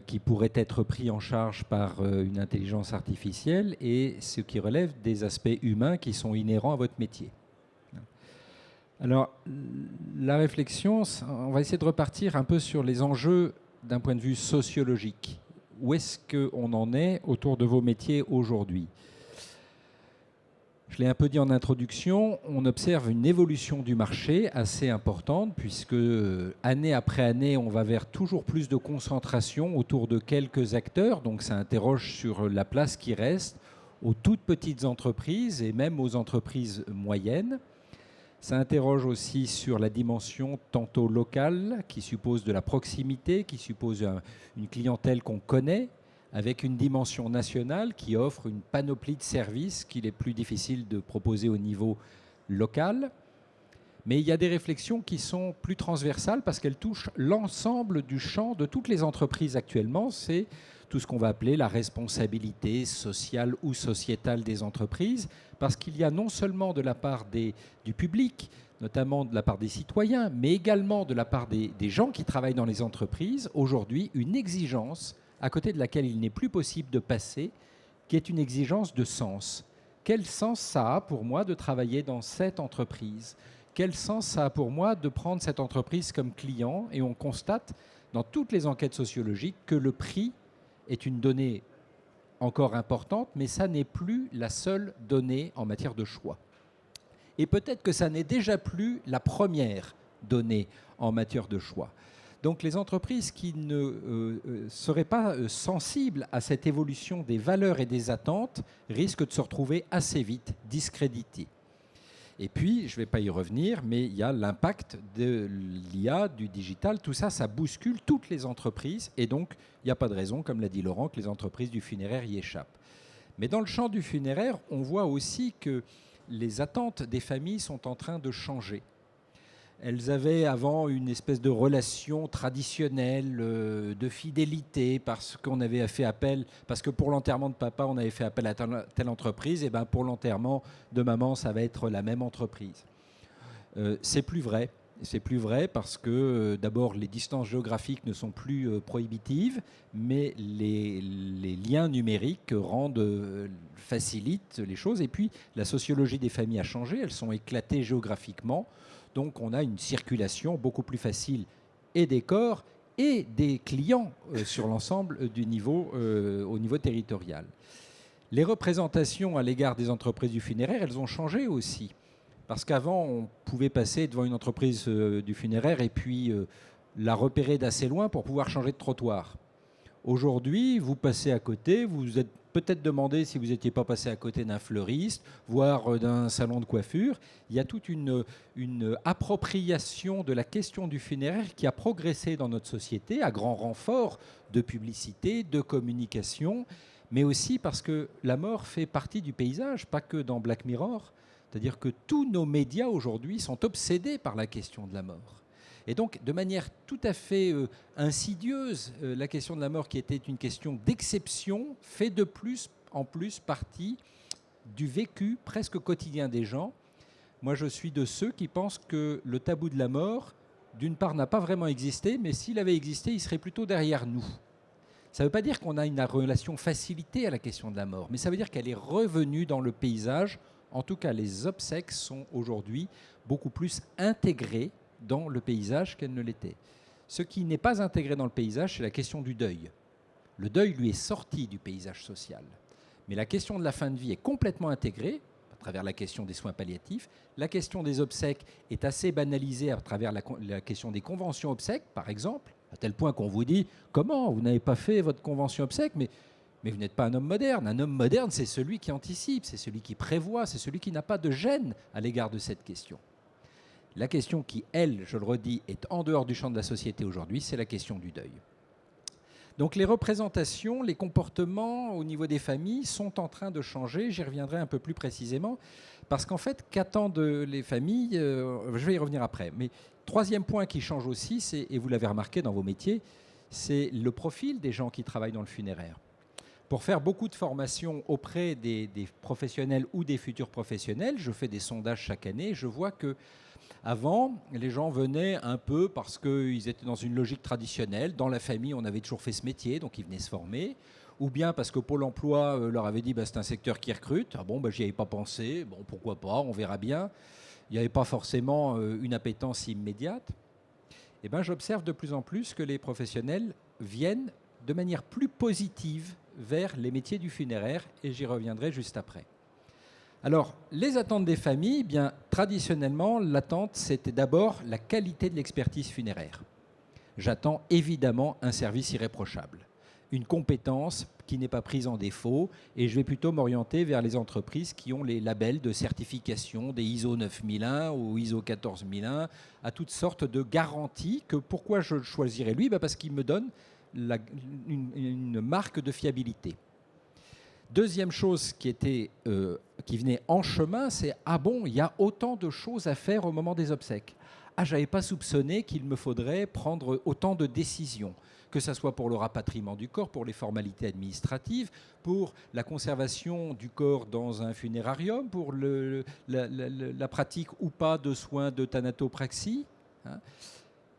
qui pourraient être pris en charge par une intelligence artificielle, et ce qui relève des aspects humains qui sont inhérents à votre métier. Alors, la réflexion, on va essayer de repartir un peu sur les enjeux d'un point de vue sociologique. Où est-ce qu'on en est autour de vos métiers aujourd'hui ? Je l'ai un peu dit en introduction, on observe une évolution du marché assez importante, puisque année après année, on va vers toujours plus de concentration autour de quelques acteurs. Donc ça interroge sur la place qui reste aux toutes petites entreprises et même aux entreprises moyennes. Ça interroge aussi sur la dimension tantôt locale, qui suppose de la proximité, qui suppose une clientèle qu'on connaît, avec une dimension nationale qui offre une panoplie de services qu'il est plus difficile de proposer au niveau local. Mais il y a des réflexions qui sont plus transversales parce qu'elles touchent l'ensemble du champ de toutes les entreprises actuellement. C'est tout ce qu'on va appeler la responsabilité sociale ou sociétale des entreprises, parce qu'il y a non seulement de la part du public, notamment de la part des citoyens, mais également de la part des gens qui travaillent dans les entreprises, aujourd'hui, une exigence à côté de laquelle il n'est plus possible de passer, qui est une exigence de sens. Quel sens ça a pour moi de travailler dans cette entreprise ? Quel sens ça a pour moi de prendre cette entreprise comme client ? Et on constate dans toutes les enquêtes sociologiques que le prix est une donnée encore importante, mais ça n'est plus la seule donnée en matière de choix. Et peut-être que ça n'est déjà plus la première donnée en matière de choix. Donc les entreprises qui ne seraient pas sensibles à cette évolution des valeurs et des attentes risquent de se retrouver assez vite discréditées. Et puis, je ne vais pas y revenir, mais il y a l'impact de l'IA, du digital. Tout ça, ça bouscule toutes les entreprises. Et donc, il n'y a pas de raison, comme l'a dit Laurent, que les entreprises du funéraire y échappent. Mais dans le champ du funéraire, on voit aussi que les attentes des familles sont en train de changer. Elles avaient avant une espèce de relation traditionnelle, de fidélité, parce qu'on avait fait appel, parce que pour l'enterrement de papa, on avait fait appel à telle entreprise, et bien pour l'enterrement de maman, ça va être la même entreprise. C'est plus vrai. C'est plus vrai parce que d'abord les distances géographiques ne sont plus prohibitives, mais les liens numériques facilitent les choses. Et puis la sociologie des familles a changé, elles sont éclatées géographiquement. Donc on a une circulation beaucoup plus facile et des corps et des clients sur l'ensemble du niveau, au niveau territorial. Les représentations à l'égard des entreprises du funéraire, elles ont changé aussi. Parce qu'avant, on pouvait passer devant une entreprise du funéraire et puis la repérer d'assez loin pour pouvoir changer de trottoir. Aujourd'hui, vous passez à côté, vous vous êtes peut-être demandé si vous n'étiez pas passé à côté d'un fleuriste, voire d'un salon de coiffure. Il y a toute une appropriation de la question du funéraire qui a progressé dans notre société à grand renfort de publicité, de communication, mais aussi parce que la mort fait partie du paysage, pas que dans Black Mirror. C'est-à-dire que tous nos médias aujourd'hui sont obsédés par la question de la mort. Et donc, de manière tout à fait insidieuse, la question de la mort, qui était une question d'exception, fait de plus en plus partie du vécu presque quotidien des gens. Moi, je suis de ceux qui pensent que le tabou de la mort, d'une part, n'a pas vraiment existé, mais s'il avait existé, il serait plutôt derrière nous. Ça ne veut pas dire qu'on a une relation facilitée à la question de la mort, mais ça veut dire qu'elle est revenue dans le paysage. En tout cas, les obsèques sont aujourd'hui beaucoup plus intégrées dans le paysage qu'elles ne l'étaient. Ce qui n'est pas intégré dans le paysage, c'est la question du deuil. Le deuil, lui, est sorti du paysage social. Mais la question de la fin de vie est complètement intégrée à travers la question des soins palliatifs. La question des obsèques est assez banalisée à travers la question des conventions obsèques, par exemple, à tel point qu'on vous dit « Comment ? Vous n'avez pas fait votre convention obsèques ?» mais vous n'êtes pas un homme moderne. Un homme moderne, c'est celui qui anticipe, c'est celui qui prévoit, c'est celui qui n'a pas de gêne à l'égard de cette question. La question qui, elle, je le redis, est en dehors du champ de la société aujourd'hui, c'est la question du deuil. Donc les représentations, les comportements au niveau des familles sont en train de changer. J'y reviendrai un peu plus précisément. Parce qu'en fait, qu'attendent les familles je vais y revenir après. Mais troisième point qui change aussi, et vous l'avez remarqué dans vos métiers, c'est le profil des gens qui travaillent dans le funéraire. Pour faire beaucoup de formations auprès des professionnels ou des futurs professionnels, je fais des sondages chaque année. Je vois que avant, les gens venaient un peu parce qu'ils étaient dans une logique traditionnelle. Dans la famille, on avait toujours fait ce métier, donc ils venaient se former. Ou bien parce que Pôle emploi leur avait dit c'est un secteur qui recrute. Ah bon, j'y avais pas pensé. Bon, pourquoi pas, on verra bien. Il n'y avait pas forcément une appétence immédiate. Et j'observe de plus en plus que les professionnels viennent de manière plus positive vers les métiers du funéraire, et j'y reviendrai juste après. Alors, les attentes des familles, traditionnellement, l'attente, c'était d'abord la qualité de l'expertise funéraire. J'attends évidemment un service irréprochable, une compétence qui n'est pas prise en défaut, et je vais plutôt m'orienter vers les entreprises qui ont les labels de certification, des ISO 9001 ou ISO 14001, à toutes sortes de garanties. Pourquoi je choisirais lui ? Parce qu'il me donne une marque de fiabilité. Deuxième chose qui venait en chemin, c'est « Ah bon, il y a autant de choses à faire au moment des obsèques. Ah, je n'avais pas soupçonné qu'il me faudrait prendre autant de décisions, que ce soit pour le rapatriement du corps, pour les formalités administratives, pour la conservation du corps dans un funérarium, pour la pratique ou pas de soins de thanatopraxie, hein,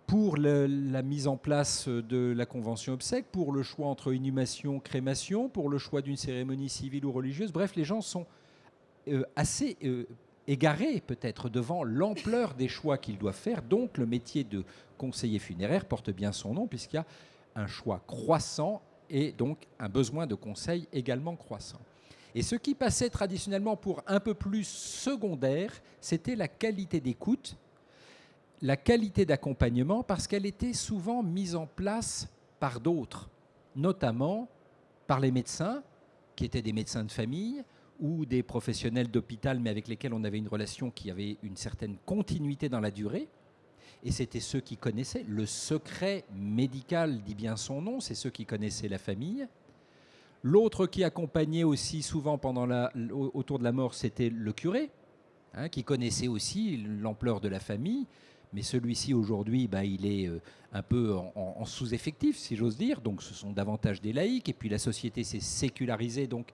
pour la mise en place de la convention obsèque, pour le choix entre inhumation, crémation, pour le choix d'une cérémonie civile ou religieuse. Bref, les gens sont assez égarés peut-être devant l'ampleur des choix qu'ils doivent faire. Donc le métier de conseiller funéraire porte bien son nom puisqu'il y a un choix croissant et donc un besoin de conseil également croissant. Et ce qui passait traditionnellement pour un peu plus secondaire, c'était la qualité d'écoute, la qualité d'accompagnement, parce qu'elle était souvent mise en place par d'autres, notamment par les médecins, qui étaient des médecins de famille, ou des professionnels d'hôpital, mais avec lesquels on avait une relation qui avait une certaine continuité dans la durée. Et c'était ceux qui connaissaient. Le secret médical dit bien son nom, c'est ceux qui connaissaient la famille. L'autre qui accompagnait aussi souvent autour de la mort, c'était le curé, hein, qui connaissait aussi l'ampleur de la famille. Mais celui-ci, aujourd'hui, il est un peu en sous-effectif, si j'ose dire. Donc, ce sont davantage des laïcs. Et puis, la société s'est sécularisée. Donc,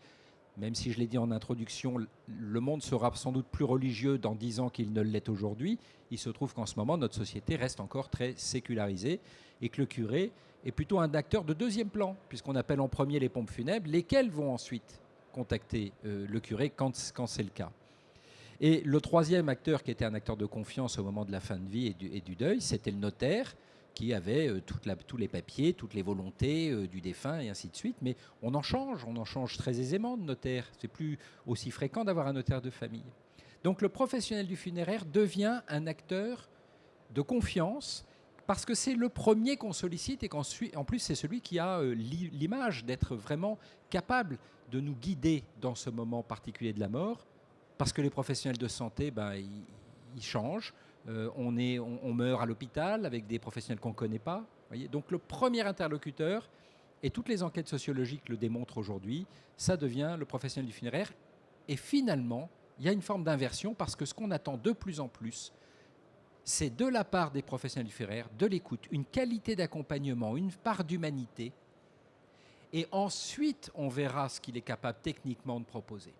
même si je l'ai dit en introduction, le monde sera sans doute plus religieux dans 10 ans qu'il ne l'est aujourd'hui. Il se trouve qu'en ce moment, notre société reste encore très sécularisée et que le curé est plutôt un acteur de deuxième plan, puisqu'on appelle en premier les pompes funèbres, lesquelles vont ensuite contacter le curé quand c'est le cas. Et le troisième acteur, qui était un acteur de confiance au moment de la fin de vie et du deuil, c'était le notaire, qui avait tous les papiers, toutes les volontés du défunt et ainsi de suite. Mais on en change très aisément de notaire. C'est plus aussi fréquent d'avoir un notaire de famille. Donc le professionnel du funéraire devient un acteur de confiance parce que c'est le premier qu'on sollicite et en plus c'est celui qui a l'image d'être vraiment capable de nous guider dans ce moment particulier de la mort. Parce que les professionnels de santé, ils changent. On meurt à l'hôpital avec des professionnels qu'on ne connaît pas. Voyez. Donc le premier interlocuteur, et toutes les enquêtes sociologiques le démontrent aujourd'hui, ça devient le professionnel du funéraire. Et finalement, il y a une forme d'inversion parce que ce qu'on attend de plus en plus, c'est de la part des professionnels du funéraire, de l'écoute, une qualité d'accompagnement, une part d'humanité. Et ensuite, on verra ce qu'il est capable techniquement de proposer.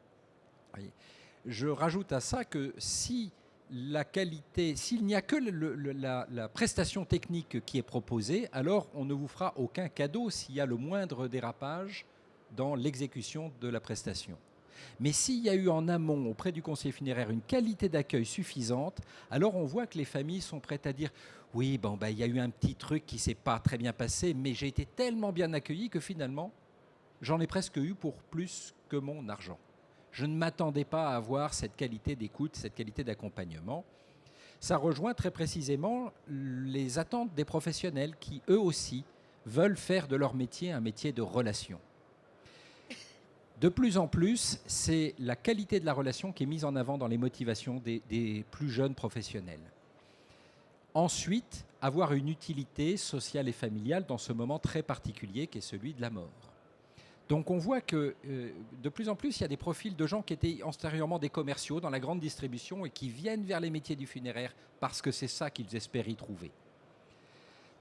Voyez. Je rajoute à ça que s'il n'y a que la prestation technique qui est proposée, alors on ne vous fera aucun cadeau s'il y a le moindre dérapage dans l'exécution de la prestation. Mais s'il y a eu en amont, auprès du conseiller funéraire, une qualité d'accueil suffisante, alors on voit que les familles sont prêtes à dire « Oui, il y a eu un petit truc qui ne s'est pas très bien passé, mais j'ai été tellement bien accueilli que finalement, j'en ai presque eu pour plus que mon argent. » Je ne m'attendais pas à avoir cette qualité d'écoute, cette qualité d'accompagnement. Ça rejoint très précisément les attentes des professionnels qui, eux aussi, veulent faire de leur métier un métier de relation. De plus en plus, c'est la qualité de la relation qui est mise en avant dans les motivations des plus jeunes professionnels. Ensuite, avoir une utilité sociale et familiale dans ce moment très particulier qui est celui de la mort. Donc on voit que de plus en plus, il y a des profils de gens qui étaient antérieurement des commerciaux dans la grande distribution et qui viennent vers les métiers du funéraire parce que c'est ça qu'ils espèrent y trouver.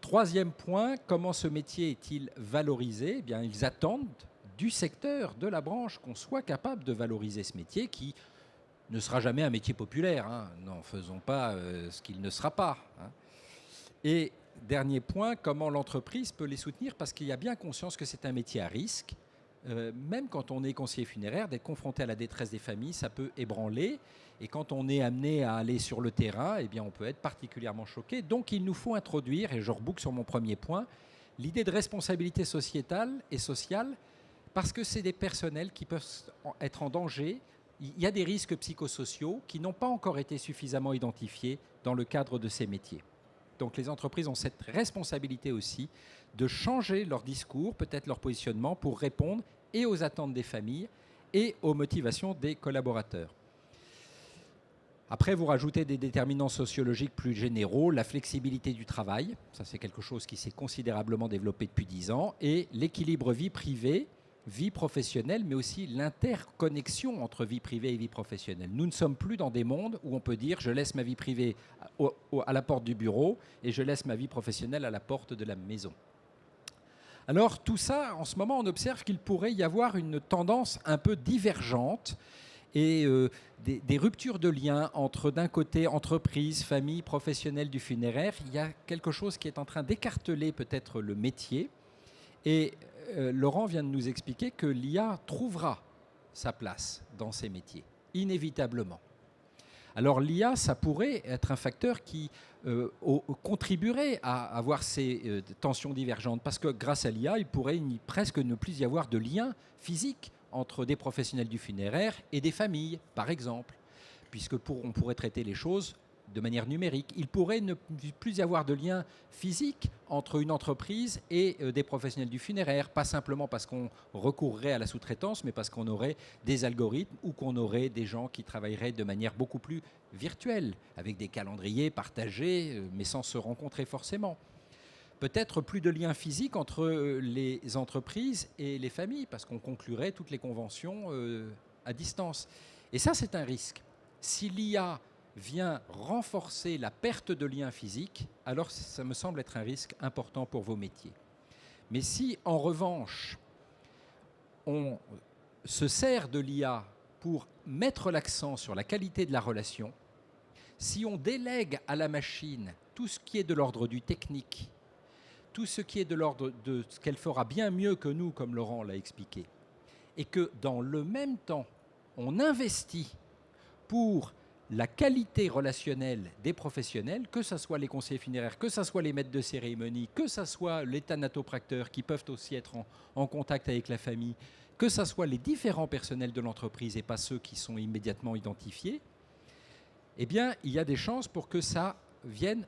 Troisième point, comment ce métier est-il valorisé ? Eh bien, ils attendent du secteur, de la branche, qu'on soit capable de valoriser ce métier qui ne sera jamais un métier populaire. Hein. N'en faisons pas ce qu'il ne sera pas. Hein. Et dernier point, comment l'entreprise peut les soutenir ? Parce qu'il y a bien conscience que c'est un métier à risque. Même quand on est conseiller funéraire, d'être confronté à la détresse des familles, ça peut ébranler. Et quand on est amené à aller sur le terrain, eh bien, on peut être particulièrement choqué. Donc, il nous faut introduire, et je reboucle sur mon premier point, l'idée de responsabilité sociétale et sociale, parce que c'est des personnels qui peuvent être en danger. Il y a des risques psychosociaux qui n'ont pas encore été suffisamment identifiés dans le cadre de ces métiers. Donc, les entreprises ont cette responsabilité aussi de changer leur discours, peut-être leur positionnement, pour répondre et aux attentes des familles et aux motivations des collaborateurs. Après, vous rajoutez des déterminants sociologiques plus généraux, la flexibilité du travail, ça c'est quelque chose qui s'est considérablement développé depuis 10 ans, et l'équilibre vie privée vie professionnelle, mais aussi l'interconnexion entre vie privée et vie professionnelle. Nous ne sommes plus dans des mondes où on peut dire je laisse ma vie privée à la porte du bureau et je laisse ma vie professionnelle à la porte de la maison. Alors tout ça, en ce moment, on observe qu'il pourrait y avoir une tendance un peu divergente et des ruptures de liens entre, d'un côté, entreprise, famille, professionnels du funéraire. Il y a quelque chose qui est en train d'écarteler peut-être le métier. Et Laurent vient de nous expliquer que l'IA trouvera sa place dans ces métiers, inévitablement. Alors l'IA, ça pourrait être un facteur qui contribuerait à avoir ces tensions divergentes, parce que grâce à l'IA, il pourrait presque ne plus y avoir de lien physique entre des professionnels du funéraire et des familles, par exemple, puisque on pourrait traiter les choses de manière numérique. Il pourrait ne plus y avoir de lien physique entre une entreprise et des professionnels du funéraire, pas simplement parce qu'on recourrait à la sous-traitance, mais parce qu'on aurait des algorithmes ou qu'on aurait des gens qui travailleraient de manière beaucoup plus virtuelle, avec des calendriers partagés, mais sans se rencontrer forcément. Peut-être plus de lien physique entre les entreprises et les familles, parce qu'on conclurait toutes les conventions à distance. Et ça, c'est un risque. Si l'IA vient renforcer la perte de lien physique, alors ça me semble être un risque important pour vos métiers. Mais si, en revanche, on se sert de l'IA pour mettre l'accent sur la qualité de la relation, si on délègue à la machine tout ce qui est de l'ordre du technique, tout ce qui est de l'ordre de ce qu'elle fera bien mieux que nous, comme Laurent l'a expliqué, et que dans le même temps, on investit pour la qualité relationnelle des professionnels, que ce soit les conseillers funéraires, que ce soit les maîtres de cérémonie, que ce soit les thanatopracteurs qui peuvent aussi être en contact avec la famille, que ce soit les différents personnels de l'entreprise et pas ceux qui sont immédiatement identifiés, eh bien, il y a des chances pour que ça vienne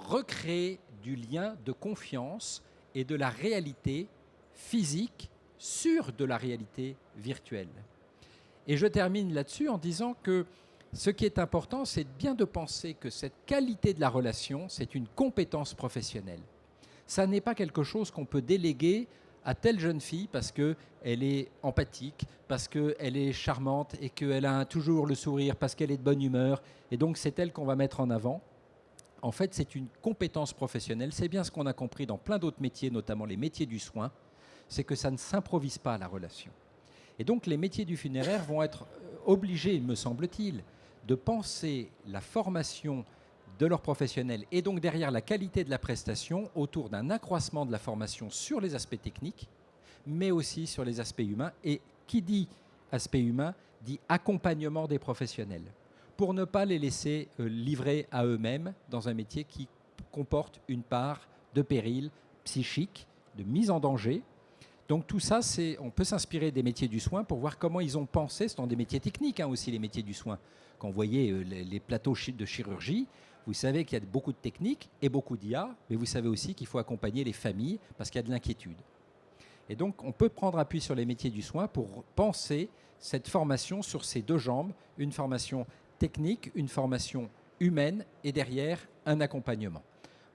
recréer du lien de confiance et de la réalité physique sur de la réalité virtuelle. Et je termine là-dessus en disant que ce qui est important, c'est bien de penser que cette qualité de la relation, c'est une compétence professionnelle. Ça n'est pas quelque chose qu'on peut déléguer à telle jeune fille parce qu'elle est empathique, parce qu'elle est charmante et qu'elle a toujours le sourire, parce qu'elle est de bonne humeur. Et donc, c'est elle qu'on va mettre en avant. En fait, c'est une compétence professionnelle. C'est bien ce qu'on a compris dans plein d'autres métiers, notamment les métiers du soin, c'est que ça ne s'improvise pas, la relation. Et donc, les métiers du funéraire vont être obligés, me semble-t-il, de penser la formation de leurs professionnels et donc derrière la qualité de la prestation autour d'un accroissement de la formation sur les aspects techniques, mais aussi sur les aspects humains. Et qui dit aspect humain dit accompagnement des professionnels, pour ne pas les laisser livrer à eux-mêmes dans un métier qui comporte une part de péril psychique, de mise en danger. Donc tout ça, on peut s'inspirer des métiers du soin pour voir comment ils ont pensé. Ce sont des métiers techniques aussi, les métiers du soin. Quand vous voyez les plateaux de chirurgie, vous savez qu'il y a beaucoup de techniques et beaucoup d'IA, mais vous savez aussi qu'il faut accompagner les familles parce qu'il y a de l'inquiétude. Et donc on peut prendre appui sur les métiers du soin pour penser cette formation sur ces deux jambes, une formation technique, une formation humaine et derrière un accompagnement.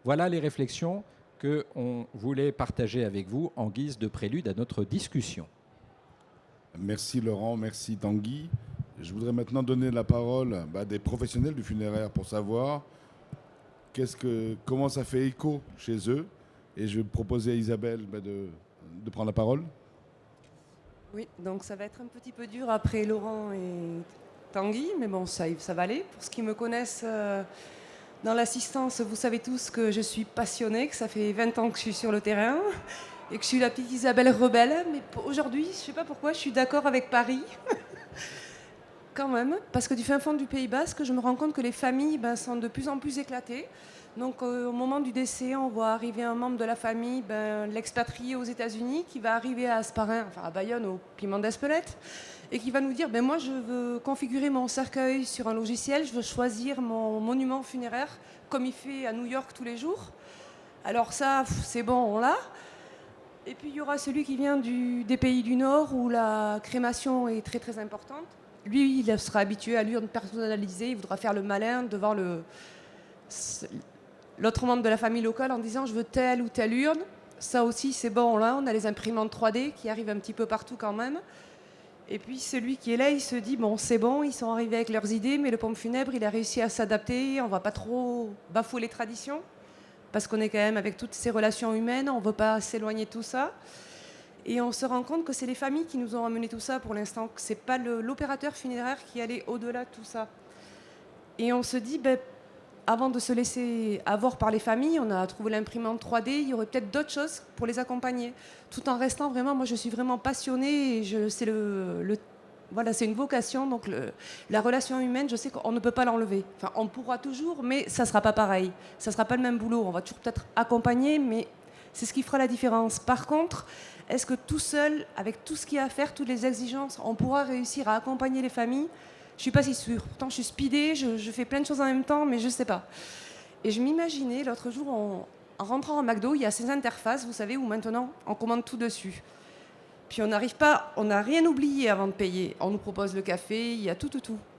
Voilà les réflexions qu'on voulait partager avec vous en guise de prélude à notre discussion. Merci Laurent, merci Tanguy. Je voudrais maintenant donner la parole à des professionnels du funéraire pour savoir comment ça fait écho chez eux. Et je vais proposer à Isabelle de prendre la parole. Oui, donc ça va être un petit peu dur après Laurent et Tanguy, mais bon, ça va aller. Pour ceux qui me connaissent dans l'assistance, vous savez tous que je suis passionnée, que ça fait 20 ans que je suis sur le terrain et que je suis la petite Isabelle rebelle. Mais aujourd'hui, je ne sais pas pourquoi, je suis d'accord avec Paris. Quand même, parce que du fin fond du Pays Basque, je me rends compte que les familles sont de plus en plus éclatées. Donc au moment du décès, on voit arriver un membre de la famille, l'expatrié aux États-Unis, qui va arriver à Asparin, enfin à Bayonne, au Piment d'Espelette, et qui va nous dire moi je veux configurer mon cercueil sur un logiciel, je veux choisir mon monument funéraire, comme il fait à New York tous les jours. Alors ça, c'est bon, on l'a. Et puis il y aura celui qui vient des pays du Nord, où la crémation est très très importante. Lui, il sera habitué à l'urne personnalisée, il voudra faire le malin devant l'autre membre de la famille locale en disant je veux telle ou telle urne. ça aussi, c'est bon, là, on a les imprimantes 3D qui arrivent un petit peu partout quand même. Et puis celui qui est là, il se dit, bon, c'est bon, ils sont arrivés avec leurs idées, mais le pompe funèbre, il a réussi à s'adapter, on va pas trop bafouer les traditions, parce qu'on est quand même avec toutes ces relations humaines, on veut pas s'éloigner de tout ça. Et on se rend compte que c'est les familles qui nous ont amené tout ça pour l'instant, que c'est pas l'opérateur funéraire qui allait au-delà de tout ça. Et on se dit, ben, avant de se laisser avoir par les familles, on a trouvé l'imprimante 3D, il y aurait peut-être d'autres choses pour les accompagner, tout en restant vraiment, moi je suis vraiment passionnée, et c'est voilà, c'est une vocation, donc la relation humaine, je sais qu'on ne peut pas l'enlever. Enfin, on pourra toujours, mais ça ne sera pas pareil, ça ne sera pas le même boulot, on va toujours peut-être accompagner, mais c'est ce qui fera la différence. Par contre, est-ce que tout seul, avec tout ce qu'il y a à faire, toutes les exigences, on pourra réussir à accompagner les familles ? Je suis pas si sûre. Pourtant, je suis speedée, je fais plein de choses en même temps, mais je sais pas. Et je m'imaginais, l'autre jour, en rentrant en McDo, il y a ces interfaces, vous savez, où maintenant, on commande tout dessus. Puis on n'arrive pas, on n'a rien oublié avant de payer. On nous propose le café, il y a tout.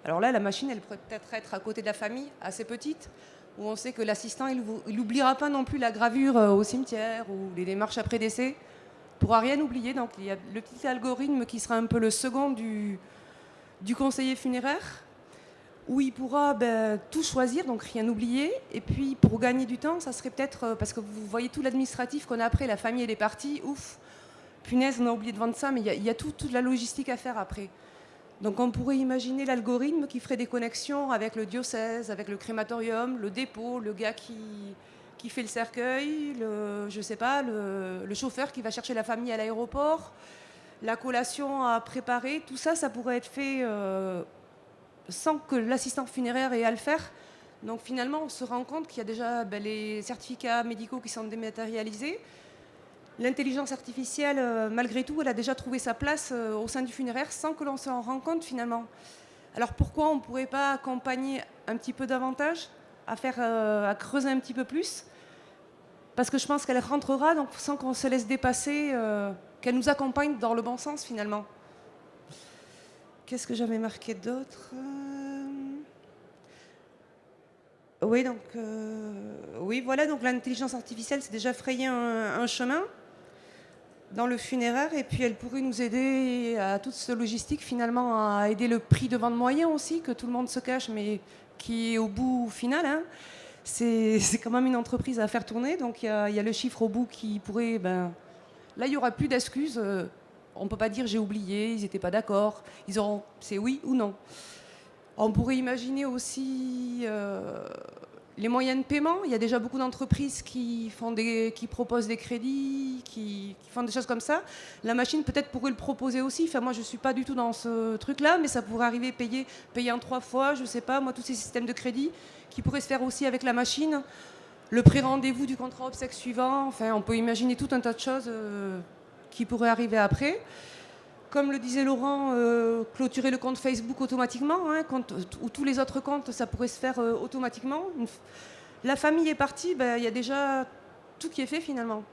Alors là, la machine, elle pourrait peut-être être à côté de la famille, assez petite, où on sait que l'assistant, il n'oubliera pas non plus la gravure au cimetière ou les démarches après décès. Il ne pourra rien oublier. Donc il y a le petit algorithme qui sera un peu le second du conseiller funéraire, où il pourra tout choisir, donc rien oublier. Et puis, pour gagner du temps, ça serait peut-être, parce que vous voyez tout l'administratif qu'on a après, la famille elle est partie, ouf, punaise, on a oublié de vendre ça, mais il y a toute la logistique à faire après. Donc on pourrait imaginer l'algorithme qui ferait des connexions avec le diocèse, avec le crématorium, le dépôt, le gars qui fait le cercueil, le chauffeur qui va chercher la famille à l'aéroport, la collation à préparer, tout ça, ça pourrait être fait sans que l'assistant funéraire ait à le faire. Donc finalement, on se rend compte qu'il y a déjà les certificats médicaux qui sont dématérialisés. L'intelligence artificielle, malgré tout, elle a déjà trouvé sa place au sein du funéraire sans que l'on s'en rende compte finalement. Alors pourquoi on ne pourrait pas accompagner un petit peu davantage, à creuser un petit peu plus ? Parce que je pense qu'elle rentrera donc, sans qu'on se laisse dépasser, qu'elle nous accompagne dans le bon sens finalement. Qu'est-ce que j'avais marqué d'autre ? Oui, donc, voilà, donc l'intelligence artificielle s'est déjà frayé un chemin dans le funéraire, et puis elle pourrait nous aider à toute cette logistique, finalement, à aider le prix de vente moyen aussi, que tout le monde se cache, mais qui est au bout final. Hein. C'est quand même une entreprise à faire tourner, donc il y a le chiffre au bout qui pourrait... là, il n'y aura plus d'excuses. On ne peut pas dire j'ai oublié, ils n'étaient pas d'accord. Ils auront, c'est oui ou non. On pourrait imaginer aussi les moyens de paiement. Il y a déjà beaucoup d'entreprises qui proposent des crédits, qui font des choses comme ça. La machine peut-être pourrait le proposer aussi. Enfin, moi, je ne suis pas du tout dans ce truc-là, mais ça pourrait arriver payer en 3 fois, je ne sais pas, moi, tous ces systèmes de crédit qui pourraient se faire aussi avec la machine. Le pré-rendez-vous du contrat obsèque suivant. Enfin, on peut imaginer tout un tas de choses qui pourraient arriver après. Comme le disait Laurent, clôturer le compte Facebook automatiquement, hein, ou tous les autres comptes, ça pourrait se faire automatiquement. La famille est partie, il y a déjà tout qui est fait finalement.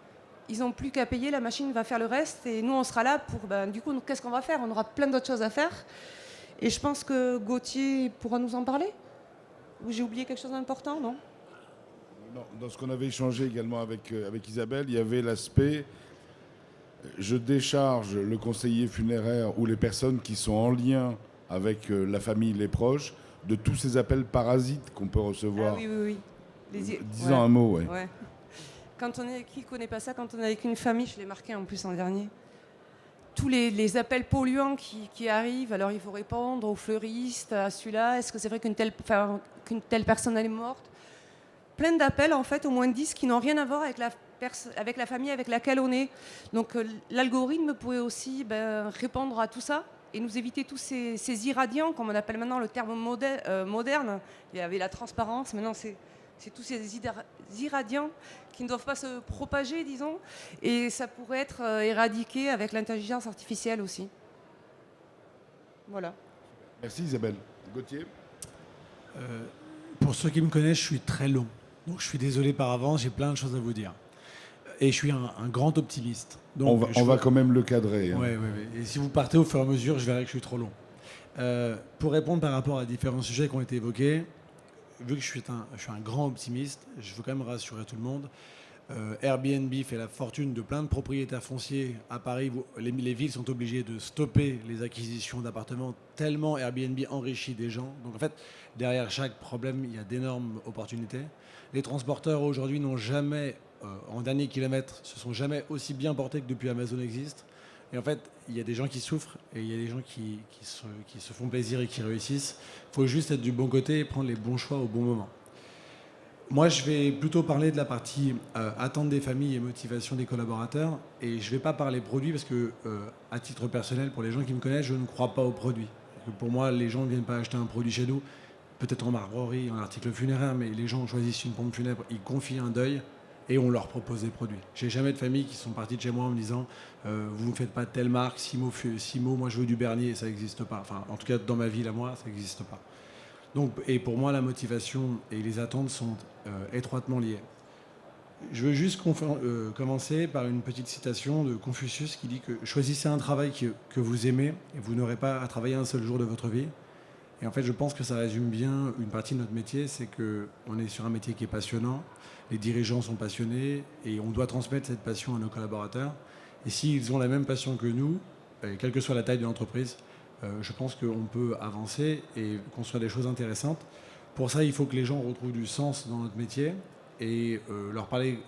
Ils n'ont plus qu'à payer, la machine va faire le reste, et nous on sera là pour, du coup, qu'est-ce qu'on va faire ? On aura plein d'autres choses à faire. Et je pense que Gauthier pourra nous en parler. Ou j'ai oublié quelque chose d'important, non ? Non, dans ce qu'on avait échangé également avec Isabelle, il y avait l'aspect... Je décharge le conseiller funéraire ou les personnes qui sont en lien avec la famille, les proches, de tous ces appels parasites qu'on peut recevoir. Ah oui. Disons un mot, ouais. Quand qui ne connaît pas ça, quand on est avec une famille, je l'ai marqué en plus en dernier, tous les appels polluants qui arrivent, alors il faut répondre aux fleuristes, à celui-là, est-ce que c'est vrai qu'une telle personne elle est morte ? Plein d'appels, en fait, au moins 10 qui n'ont rien à voir avec la famille avec laquelle on est. Donc l'algorithme pourrait aussi répondre à tout ça et nous éviter tous ces irradiants, comme on appelle maintenant le terme moderne. Il y avait la transparence, maintenant c'est tous ces irradiants qui ne doivent pas se propager, disons, et ça pourrait être éradiqué avec l'intelligence artificielle aussi. Voilà. Merci Isabelle. Gauthier ? Pour ceux qui me connaissent, je suis très long. Donc je suis désolé par avance, j'ai plein de choses à vous dire. Et je suis un grand optimiste. Donc, on va quand même le cadrer. Hein. Oui. Et si vous partez au fur et à mesure, je verrai que je suis trop long. Pour répondre par rapport à différents sujets qui ont été évoqués, vu que je suis un grand optimiste, je veux quand même rassurer tout le monde. Airbnb fait la fortune de plein de propriétaires fonciers. À Paris, les villes sont obligées de stopper les acquisitions d'appartements tellement Airbnb enrichit des gens. Donc en fait, derrière chaque problème, il y a d'énormes opportunités. Les transporteurs aujourd'hui n'ont jamais, en dernier kilomètre, se sont jamais aussi bien portés que depuis Amazon existe. Et en fait, il y a des gens qui souffrent et il y a des gens qui se font plaisir et qui réussissent. Il faut juste être du bon côté et prendre les bons choix au bon moment. Moi, je vais plutôt parler de la partie attente des familles et motivation des collaborateurs. Et je ne vais pas parler produits parce que, à titre personnel, pour les gens qui me connaissent, je ne crois pas aux produits. Pour moi, les gens ne viennent pas acheter un produit chez nous, peut-être en marbrerie, en article funéraire, mais les gens choisissent une pompe funèbre, ils confient un deuil et on leur propose des produits. J'ai jamais de familles qui sont parties de chez moi en me disant vous ne faites pas de telle marque, Simo, moi je veux du Bernier, ça n'existe pas. Enfin, en tout cas, dans ma ville à moi, ça n'existe pas. Donc, et pour moi, la motivation et les attentes sont étroitement liées. Je veux juste commencer par une petite citation de Confucius qui dit que choisissez un travail que vous aimez et vous n'aurez pas à travailler un seul jour de votre vie. Et en fait, je pense que ça résume bien une partie de notre métier, c'est qu'on est sur un métier qui est passionnant, les dirigeants sont passionnés et on doit transmettre cette passion à nos collaborateurs. Et s'ils ont la même passion que nous, quelle que soit la taille de l'entreprise, je pense qu'on peut avancer et construire des choses intéressantes. Pour ça, il faut que les gens retrouvent du sens dans notre métier et leur parler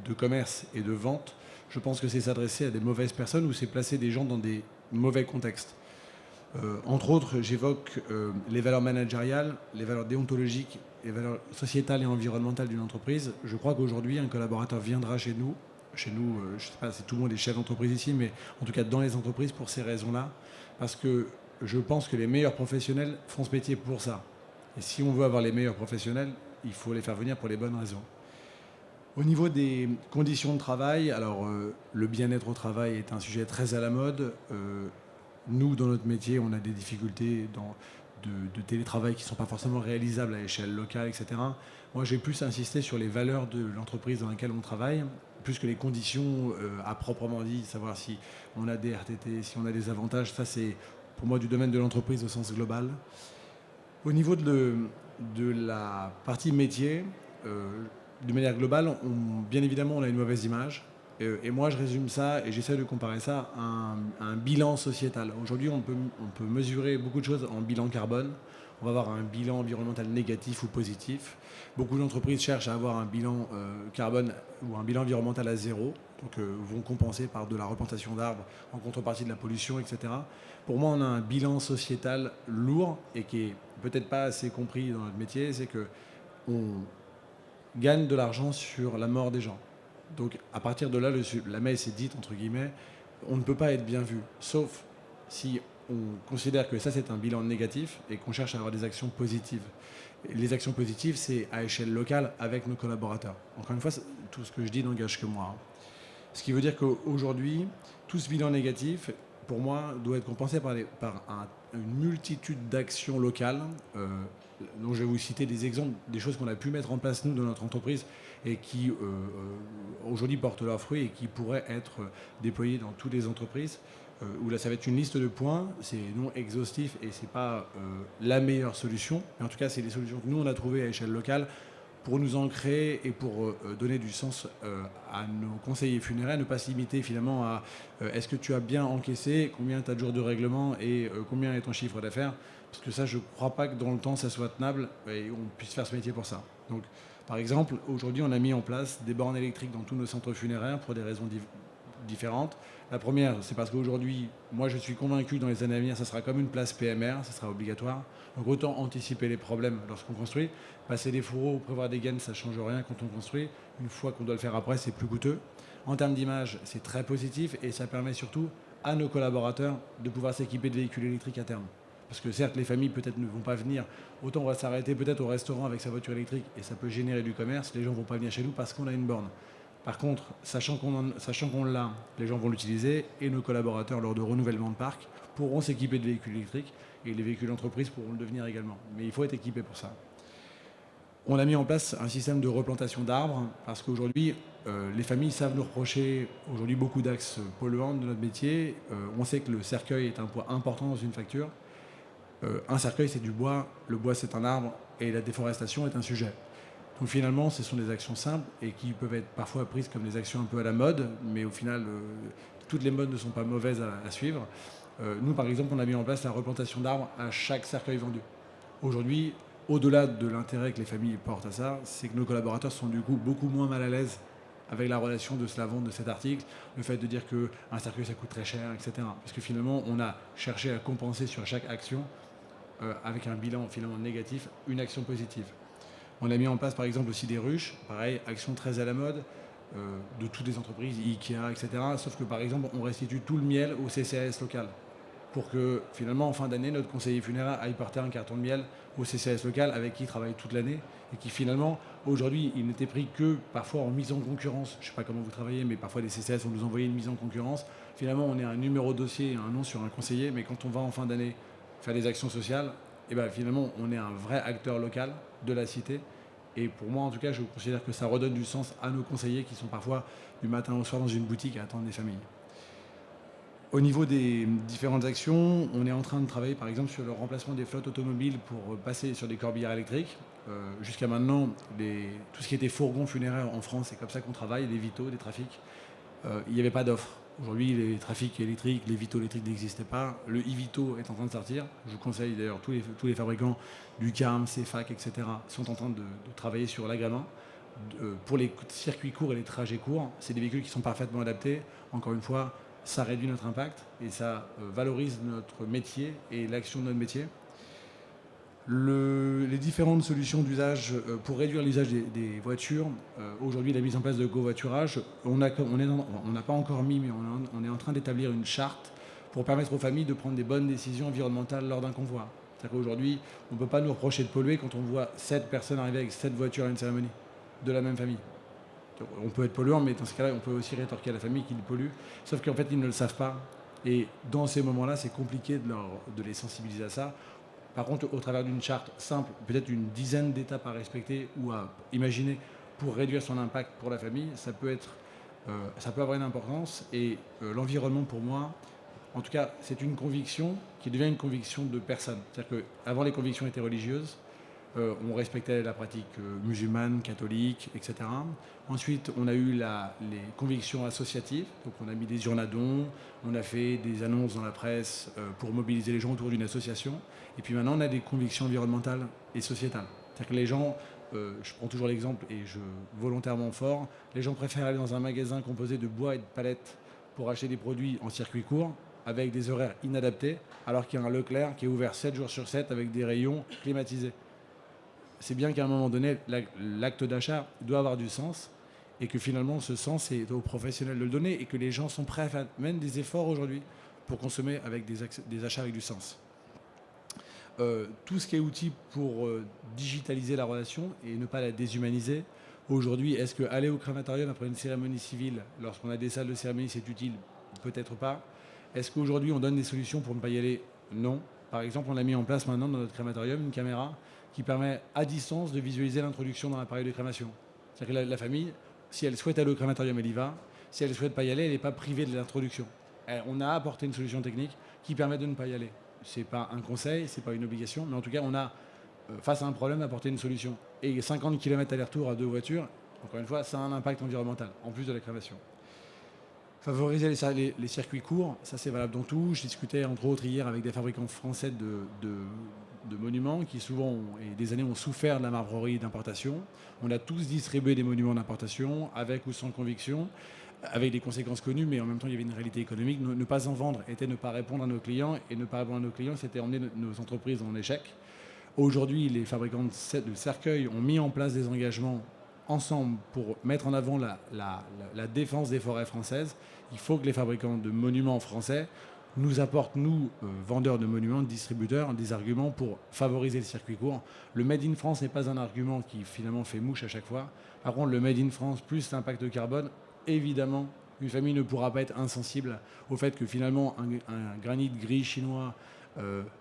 de commerce et de vente. Je pense que c'est s'adresser à des mauvaises personnes ou c'est placer des gens dans des mauvais contextes. Entre autres, j'évoque les valeurs managériales, les valeurs déontologiques, les valeurs sociétales et environnementales d'une entreprise. Je crois qu'aujourd'hui, un collaborateur viendra chez nous, je ne sais pas si tout le monde est chef d'entreprise ici, mais en tout cas dans les entreprises pour ces raisons-là, parce que je pense que les meilleurs professionnels font ce métier pour ça. Et si on veut avoir les meilleurs professionnels, il faut les faire venir pour les bonnes raisons. Au niveau des conditions de travail, alors le bien-être au travail est un sujet très à la mode. Nous, dans notre métier, on a des difficultés de télétravail qui ne sont pas forcément réalisables à échelle locale, etc. Moi, j'ai plus insisté sur les valeurs de l'entreprise dans laquelle on travaille, plus que les conditions à proprement dit, savoir si on a des RTT, si on a des avantages. Ça, c'est pour moi du domaine de l'entreprise au sens global. Au niveau de la partie métier, de manière globale, bien évidemment, on a une mauvaise image. Et moi, je résume ça et j'essaie de comparer ça à un bilan sociétal. Aujourd'hui, on peut mesurer beaucoup de choses en bilan carbone. On va avoir un bilan environnemental négatif ou positif. Beaucoup d'entreprises cherchent à avoir un bilan carbone ou un bilan environnemental à zéro, donc vont compenser par de la replantation d'arbres en contrepartie de la pollution, etc. Pour moi, on a un bilan sociétal lourd et qui est peut-être pas assez compris dans notre métier, c'est qu'on gagne de l'argent sur la mort des gens. Donc à partir de là, la messe est dite, entre guillemets, on ne peut pas être bien vu, sauf si on considère que ça c'est un bilan négatif et qu'on cherche à avoir des actions positives. Et les actions positives, c'est à échelle locale avec nos collaborateurs. Encore une fois, tout ce que je dis n'engage que moi. Ce qui veut dire qu'aujourd'hui, tout ce bilan négatif, pour moi, doit être compensé par une multitude d'actions locales. Donc je vais vous citer des exemples, des choses qu'on a pu mettre en place nous dans notre entreprise et qui aujourd'hui portent leurs fruits et qui pourraient être déployées dans toutes les entreprises. Où là ça va être une liste de points, c'est non exhaustif et c'est pas la meilleure solution. Mais en tout cas, c'est des solutions que nous on a trouvées à échelle locale pour nous ancrer et pour donner du sens à nos conseillers funéraires, ne pas se limiter finalement à est-ce que tu as bien encaissé, combien tu as de jours de règlement et combien est ton chiffre d'affaires. Parce que ça, je ne crois pas que dans le temps, ça soit tenable et on puisse faire ce métier pour ça. Donc, par exemple, aujourd'hui, on a mis en place des bornes électriques dans tous nos centres funéraires pour des raisons différentes. La première, c'est parce qu'aujourd'hui, moi, je suis convaincu que dans les années à venir, ça sera comme une place PMR, ça sera obligatoire. Donc, autant anticiper les problèmes lorsqu'on construit. Passer des fourreaux, prévoir des gaines, ça ne change rien quand on construit. Une fois qu'on doit le faire après, c'est plus coûteux. En termes d'image, c'est très positif et ça permet surtout à nos collaborateurs de pouvoir s'équiper de véhicules électriques à terme. Parce que certes, les familles peut-être ne vont pas venir. Autant on va s'arrêter peut-être au restaurant avec sa voiture électrique et ça peut générer du commerce. Les gens ne vont pas venir chez nous parce qu'on a une borne. Par contre, sachant qu'on l'a, les gens vont l'utiliser et nos collaborateurs, lors de renouvellement de parc, pourront s'équiper de véhicules électriques et les véhicules d'entreprise pourront le devenir également. Mais il faut être équipé pour ça. On a mis en place un système de replantation d'arbres parce qu'aujourd'hui, les familles savent nous reprocher aujourd'hui beaucoup d'axes polluants de notre métier. On sait que le cercueil est un poids important dans une facture. Un cercueil, c'est du bois, le bois, c'est un arbre, et la déforestation est un sujet. Donc finalement, ce sont des actions simples et qui peuvent être parfois prises comme des actions un peu à la mode, mais au final, toutes les modes ne sont pas mauvaises à suivre. Nous, par exemple, on a mis en place la replantation d'arbres à chaque cercueil vendu. Aujourd'hui, au-delà de l'intérêt que les familles portent à ça, c'est que nos collaborateurs sont du coup beaucoup moins mal à l'aise avec la relation de la vente de cet article, le fait de dire qu'un cercueil ça coûte très cher, etc. Parce que finalement, on a cherché à compenser sur chaque action, avec un bilan finalement négatif, une action positive. On a mis en place par exemple aussi des ruches, pareil, action très à la mode, de toutes les entreprises, Ikea, etc. Sauf que par exemple, on restitue tout le miel au CCAS local, pour que finalement en fin d'année, notre conseiller funéraire aille porter un carton de miel au CCAS local avec qui il travaille toute l'année et qui finalement, aujourd'hui, il n'était pris que parfois en mise en concurrence. Je ne sais pas comment vous travaillez, mais parfois les CCAS vont nous envoyer une mise en concurrence. Finalement, on est un numéro de dossier, un nom sur un conseiller, mais quand on va en fin d'année faire des actions sociales, et ben finalement, on est un vrai acteur local de la cité. Et pour moi, en tout cas, je considère que ça redonne du sens à nos conseillers qui sont parfois du matin au soir dans une boutique à attendre des familles. Au niveau des différentes actions, on est en train de travailler par exemple sur le remplacement des flottes automobiles pour passer sur des corbillards électriques. Jusqu'à maintenant, tout ce qui était fourgon funéraire en France, c'est comme ça qu'on travaille, des Vito, des trafics. Il n'y avait pas d'offre. Aujourd'hui, les trafics électriques, les Vito électriques n'existaient pas. Le e-Vito est en train de sortir. Je vous conseille d'ailleurs, tous les fabricants du CAM, CFAC, etc. sont en train de travailler sur l'agrément. Pour les circuits courts et les trajets courts, c'est des véhicules qui sont parfaitement adaptés. Encore une fois, ça réduit notre impact et ça valorise notre métier et l'action de notre métier. Les différentes solutions d'usage pour réduire l'usage des voitures, aujourd'hui la mise en place de covoiturage, on n'a pas encore mis, mais on est en train d'établir une charte pour permettre aux familles de prendre des bonnes décisions environnementales lors d'un convoi. C'est-à-dire qu'aujourd'hui, on ne peut pas nous reprocher de polluer quand on voit 7 personnes arriver avec 7 voitures à une cérémonie de la même famille. On peut être polluant, mais dans ce cas-là, on peut aussi rétorquer à la famille qu'ils polluent, sauf qu'en fait, ils ne le savent pas. Et dans ces moments-là, c'est compliqué de les sensibiliser à ça. Par contre, au travers d'une charte simple, peut-être une dizaine d'étapes à respecter ou à imaginer pour réduire son impact pour la famille, ça peut avoir une importance. Et l'environnement, pour moi, en tout cas, c'est une conviction qui devient une conviction de personne. C'est-à-dire qu'avant, les convictions étaient religieuses. On respectait la pratique musulmane, catholique, etc. Ensuite, on a eu les convictions associatives. Donc, on a mis des urnes à dons, on a fait des annonces dans la presse pour mobiliser les gens autour d'une association. Et puis maintenant, on a des convictions environnementales et sociétales. C'est-à-dire que les gens, je prends toujours l'exemple et volontairement fort, les gens préfèrent aller dans un magasin composé de bois et de palettes pour acheter des produits en circuit court avec des horaires inadaptés, alors qu'il y a un Leclerc qui est ouvert 7 jours sur 7 avec des rayons climatisés. C'est bien qu'à un moment donné, l'acte d'achat doit avoir du sens et que finalement, ce sens est aux professionnels de le donner et que les gens sont prêts à faire même des efforts aujourd'hui pour consommer avec des achats avec du sens. Tout ce qui est outil pour digitaliser la relation et ne pas la déshumaniser. Aujourd'hui, est-ce qu'aller au crématorium après une cérémonie civile, lorsqu'on a des salles de cérémonie, c'est utile? Peut-être pas. Est-ce qu'aujourd'hui, on donne des solutions pour ne pas y aller? Non. Par exemple, on a mis en place maintenant dans notre crématorium une caméra qui permet à distance de visualiser l'introduction dans l'appareil de crémation. C'est-à-dire que la famille, si elle souhaite aller au crématorium, elle y va. Si elle ne souhaite pas y aller, elle n'est pas privée de l'introduction. On a apporté une solution technique qui permet de ne pas y aller. Ce n'est pas un conseil, ce n'est pas une obligation, mais en tout cas, on a, face à un problème, apporté une solution. Et 50 km aller-retour à 2 voitures, encore une fois, ça a un impact environnemental, en plus de la crémation. Favoriser les circuits courts, ça c'est valable dans tout. Je discutais entre autres hier avec des fabricants français de monuments qui souvent, et des années, ont souffert de la marbrerie d'importation. On a tous distribué des monuments d'importation, avec ou sans conviction, avec des conséquences connues, mais en même temps il y avait une réalité économique. Ne pas en vendre était ne pas répondre à nos clients, et ne pas répondre à nos clients, c'était emmener nos entreprises en échec. Aujourd'hui, les fabricants de cercueils ont mis en place des engagements ensemble pour mettre en avant la défense des forêts françaises. Il faut que les fabricants de monuments français nous apportent, nous, vendeurs de monuments, distributeurs, des arguments pour favoriser le circuit court. Le Made in France n'est pas un argument qui finalement fait mouche à chaque fois. Par contre, le Made in France plus l'impact carbone, évidemment, une famille ne pourra pas être insensible au fait que finalement un granit gris chinois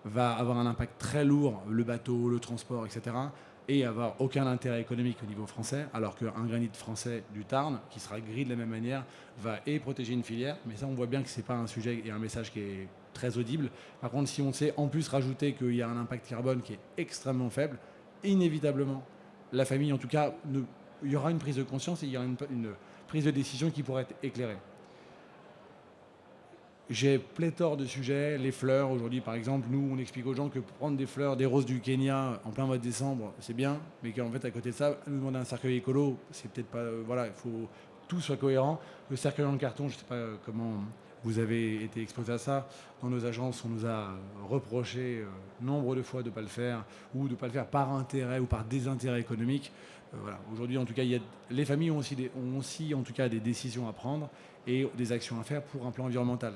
va avoir un impact très lourd, le bateau, le transport, etc., et avoir aucun intérêt économique au niveau français, alors qu'un granit français du Tarn, qui sera gris de la même manière, va protéger une filière, mais ça on voit bien que ce n'est pas un sujet et un message qui est très audible. Par contre, si on sait en plus rajouter qu'il y a un impact carbone qui est extrêmement faible, inévitablement, la famille, en tout cas, il y aura une prise de conscience et il y aura une prise de décision qui pourrait être éclairée. J'ai pléthore de sujets, les fleurs. Aujourd'hui, par exemple, nous, on explique aux gens que prendre des fleurs, des roses du Kenya en plein mois de décembre, c'est bien, mais qu'en fait, à côté de ça, nous demander un cercueil écolo, c'est peut-être pas... voilà, il faut que tout soit cohérent. Le cercueil en carton, je ne sais pas comment vous avez été exposé à ça. Dans nos agences, on nous a reproché nombre de fois de ne pas le faire, ou de ne pas le faire par intérêt ou par désintérêt économique. Voilà. Aujourd'hui, en tout cas, les familles ont aussi, en tout cas, des décisions à prendre et des actions à faire pour un plan environnemental.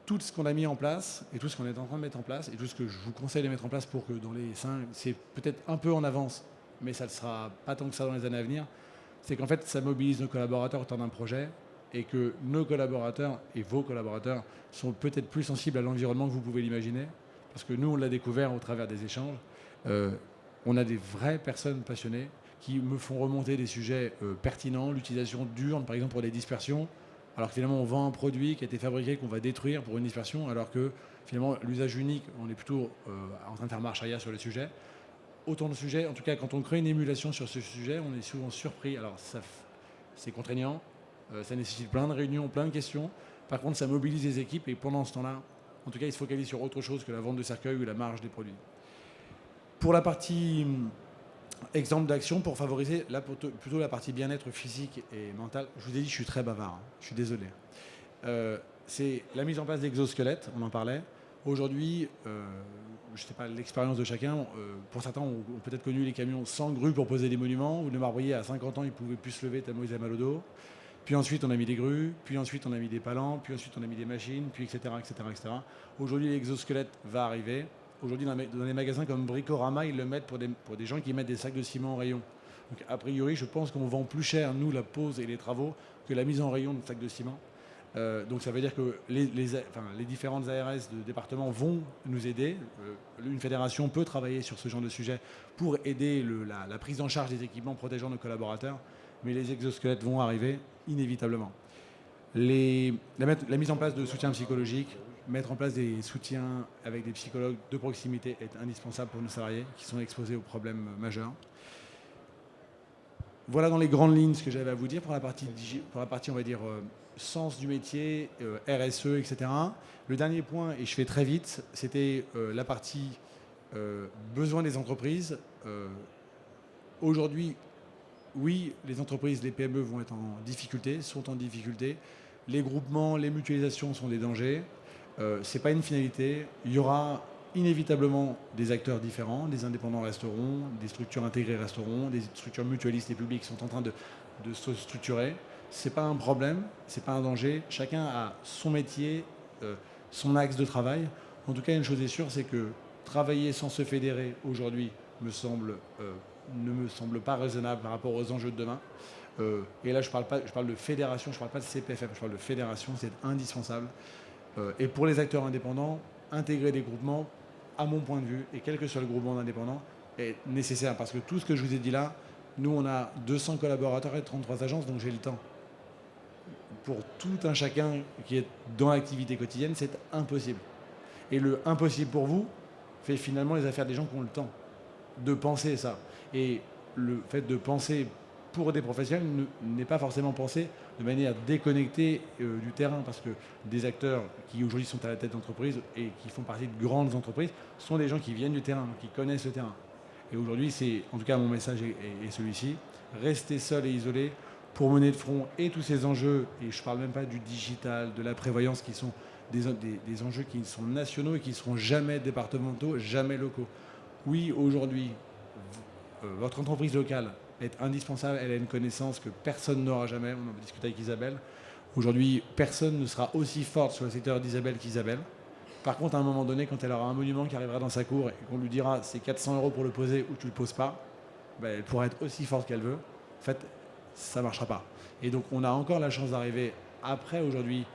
Tout ce qu'on a mis en place et tout ce qu'on est en train de mettre en place et tout ce que je vous conseille de mettre en place pour que dans les 5, c'est peut-être un peu en avance, mais ça ne sera pas tant que ça dans les années à venir, c'est qu'en fait, ça mobilise nos collaborateurs autour d'un projet et que nos collaborateurs et vos collaborateurs sont peut-être plus sensibles à l'environnement que vous pouvez l'imaginer, parce que nous, on l'a découvert au travers des échanges. On a des vraies personnes passionnées qui me font remonter des sujets pertinents, l'utilisation d'urnes, par exemple, pour les dispersions, alors que finalement, on vend un produit qui a été fabriqué, qu'on va détruire pour une dispersion, alors que finalement, l'usage unique, on est plutôt en train de faire marche arrière sur le sujet. Autant de sujets, en tout cas, quand on crée une émulation sur ce sujet, on est souvent surpris. Alors, c'est contraignant, ça nécessite plein de réunions, plein de questions. Par contre, ça mobilise les équipes et pendant ce temps-là, en tout cas, ils se focalisent sur autre chose que la vente de cercueils ou la marge des produits. Pour la partie exemple d'action, pour favoriser plutôt la partie bien-être physique et mental, je vous ai dit, je suis très bavard, hein, je suis désolé. C'est la mise en place d'exosquelettes, on en parlait. Aujourd'hui, je ne sais pas l'expérience de chacun, pour certains ont peut-être connu les camions sans grue pour poser des monuments, ou le marbrier à 50 ans, il ne pouvait plus se lever tellement il avait mal au dos. Puis ensuite, on a mis des grues, puis ensuite, on a mis des palans, puis ensuite, on a mis des machines, puis etc. etc. Aujourd'hui, l'exosquelette va arriver. Aujourd'hui, dans des magasins comme Bricorama, ils le mettent pour des gens qui mettent des sacs de ciment en rayon. Donc, a priori, je pense qu'on vend plus cher, nous, la pose et les travaux, que la mise en rayon de sacs de ciment. Donc, ça veut dire que les différentes ARS de département vont nous aider. Une fédération peut travailler sur ce genre de sujet pour aider la prise en charge des équipements protégeant nos collaborateurs. Mais les exosquelettes vont arriver inévitablement. La mise en place de soutien psychologique, mettre en place des soutiens avec des psychologues de proximité est indispensable pour nos salariés qui sont exposés aux problèmes majeurs. Voilà dans les grandes lignes ce que j'avais à vous dire pour la partie on va dire, sens du métier, RSE, etc. Le dernier point, et je fais très vite, c'était la partie besoin des entreprises. Aujourd'hui, oui, les entreprises, les PME vont être en difficulté, sont en difficulté. Les groupements, les mutualisations sont des dangers. Ce n'est pas une finalité. Il y aura inévitablement des acteurs différents. Des indépendants resteront, des structures intégrées resteront, des structures mutualistes et publiques sont en train de se structurer. Ce n'est pas un problème, ce n'est pas un danger. Chacun a son métier, son axe de travail. En tout cas, une chose est sûre, c'est que travailler sans se fédérer aujourd'hui ne me semble pas raisonnable par rapport aux enjeux de demain. Et là, je parle de fédération, je ne parle pas de CPFM, je parle de fédération, c'est indispensable. Et pour les acteurs indépendants, intégrer des groupements, à mon point de vue, et quel que soit le groupement d'indépendants, est nécessaire. Parce que tout ce que je vous ai dit là, nous, on a 200 collaborateurs et 33 agences, donc j'ai le temps. Pour tout un chacun qui est dans l'activité quotidienne, c'est impossible. Et le impossible pour vous fait finalement les affaires des gens qui ont le temps de penser ça. Et le fait de penser pour des professionnels n'est pas forcément pensé de manière déconnectée du terrain, parce que des acteurs qui aujourd'hui sont à la tête d'entreprises et qui font partie de grandes entreprises sont des gens qui viennent du terrain, qui connaissent le terrain. Et aujourd'hui, c'est, en tout cas mon message est celui-ci, rester seul et isolé pour mener de front et tous ces enjeux, et je ne parle même pas du digital, de la prévoyance, qui sont des enjeux qui sont nationaux et qui ne seront jamais départementaux, jamais locaux. Oui, aujourd'hui, votre entreprise locale est indispensable, elle a une connaissance que personne n'aura jamais, on en a discuté avec Isabelle. Aujourd'hui, personne ne sera aussi forte sur le secteur d'Isabelle qu'Isabelle. Par contre, à un moment donné, quand elle aura un monument qui arrivera dans sa cour et qu'on lui dira c'est 400 € pour le poser ou tu ne le poses pas, ben, elle pourra être aussi forte qu'elle veut. En fait, ça ne marchera pas. Et donc, on a encore la chance d'arriver après, aujourd'hui,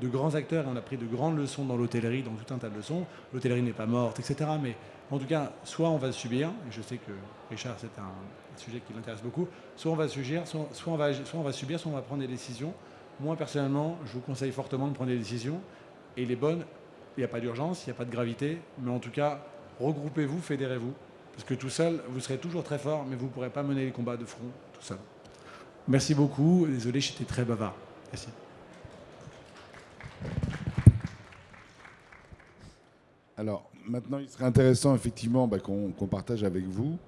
de grands acteurs, et on a pris de grandes leçons dans l'hôtellerie, dans tout un tas de leçons. L'hôtellerie n'est pas morte, etc. Mais en tout cas, soit on va subir, et je sais que Richard, c'est un sujet qui l'intéresse beaucoup, soit on va subir, soit on va prendre des décisions. Moi, personnellement, je vous conseille fortement de prendre des décisions, et les bonnes. Il n'y a pas d'urgence, il n'y a pas de gravité, mais en tout cas, regroupez-vous, fédérez-vous. Parce que tout seul, vous serez toujours très fort, mais vous ne pourrez pas mener les combats de front tout seul. Merci beaucoup. Désolé, j'étais très bavard. Merci. Alors, maintenant, il serait intéressant, effectivement, qu'on partage avec vous.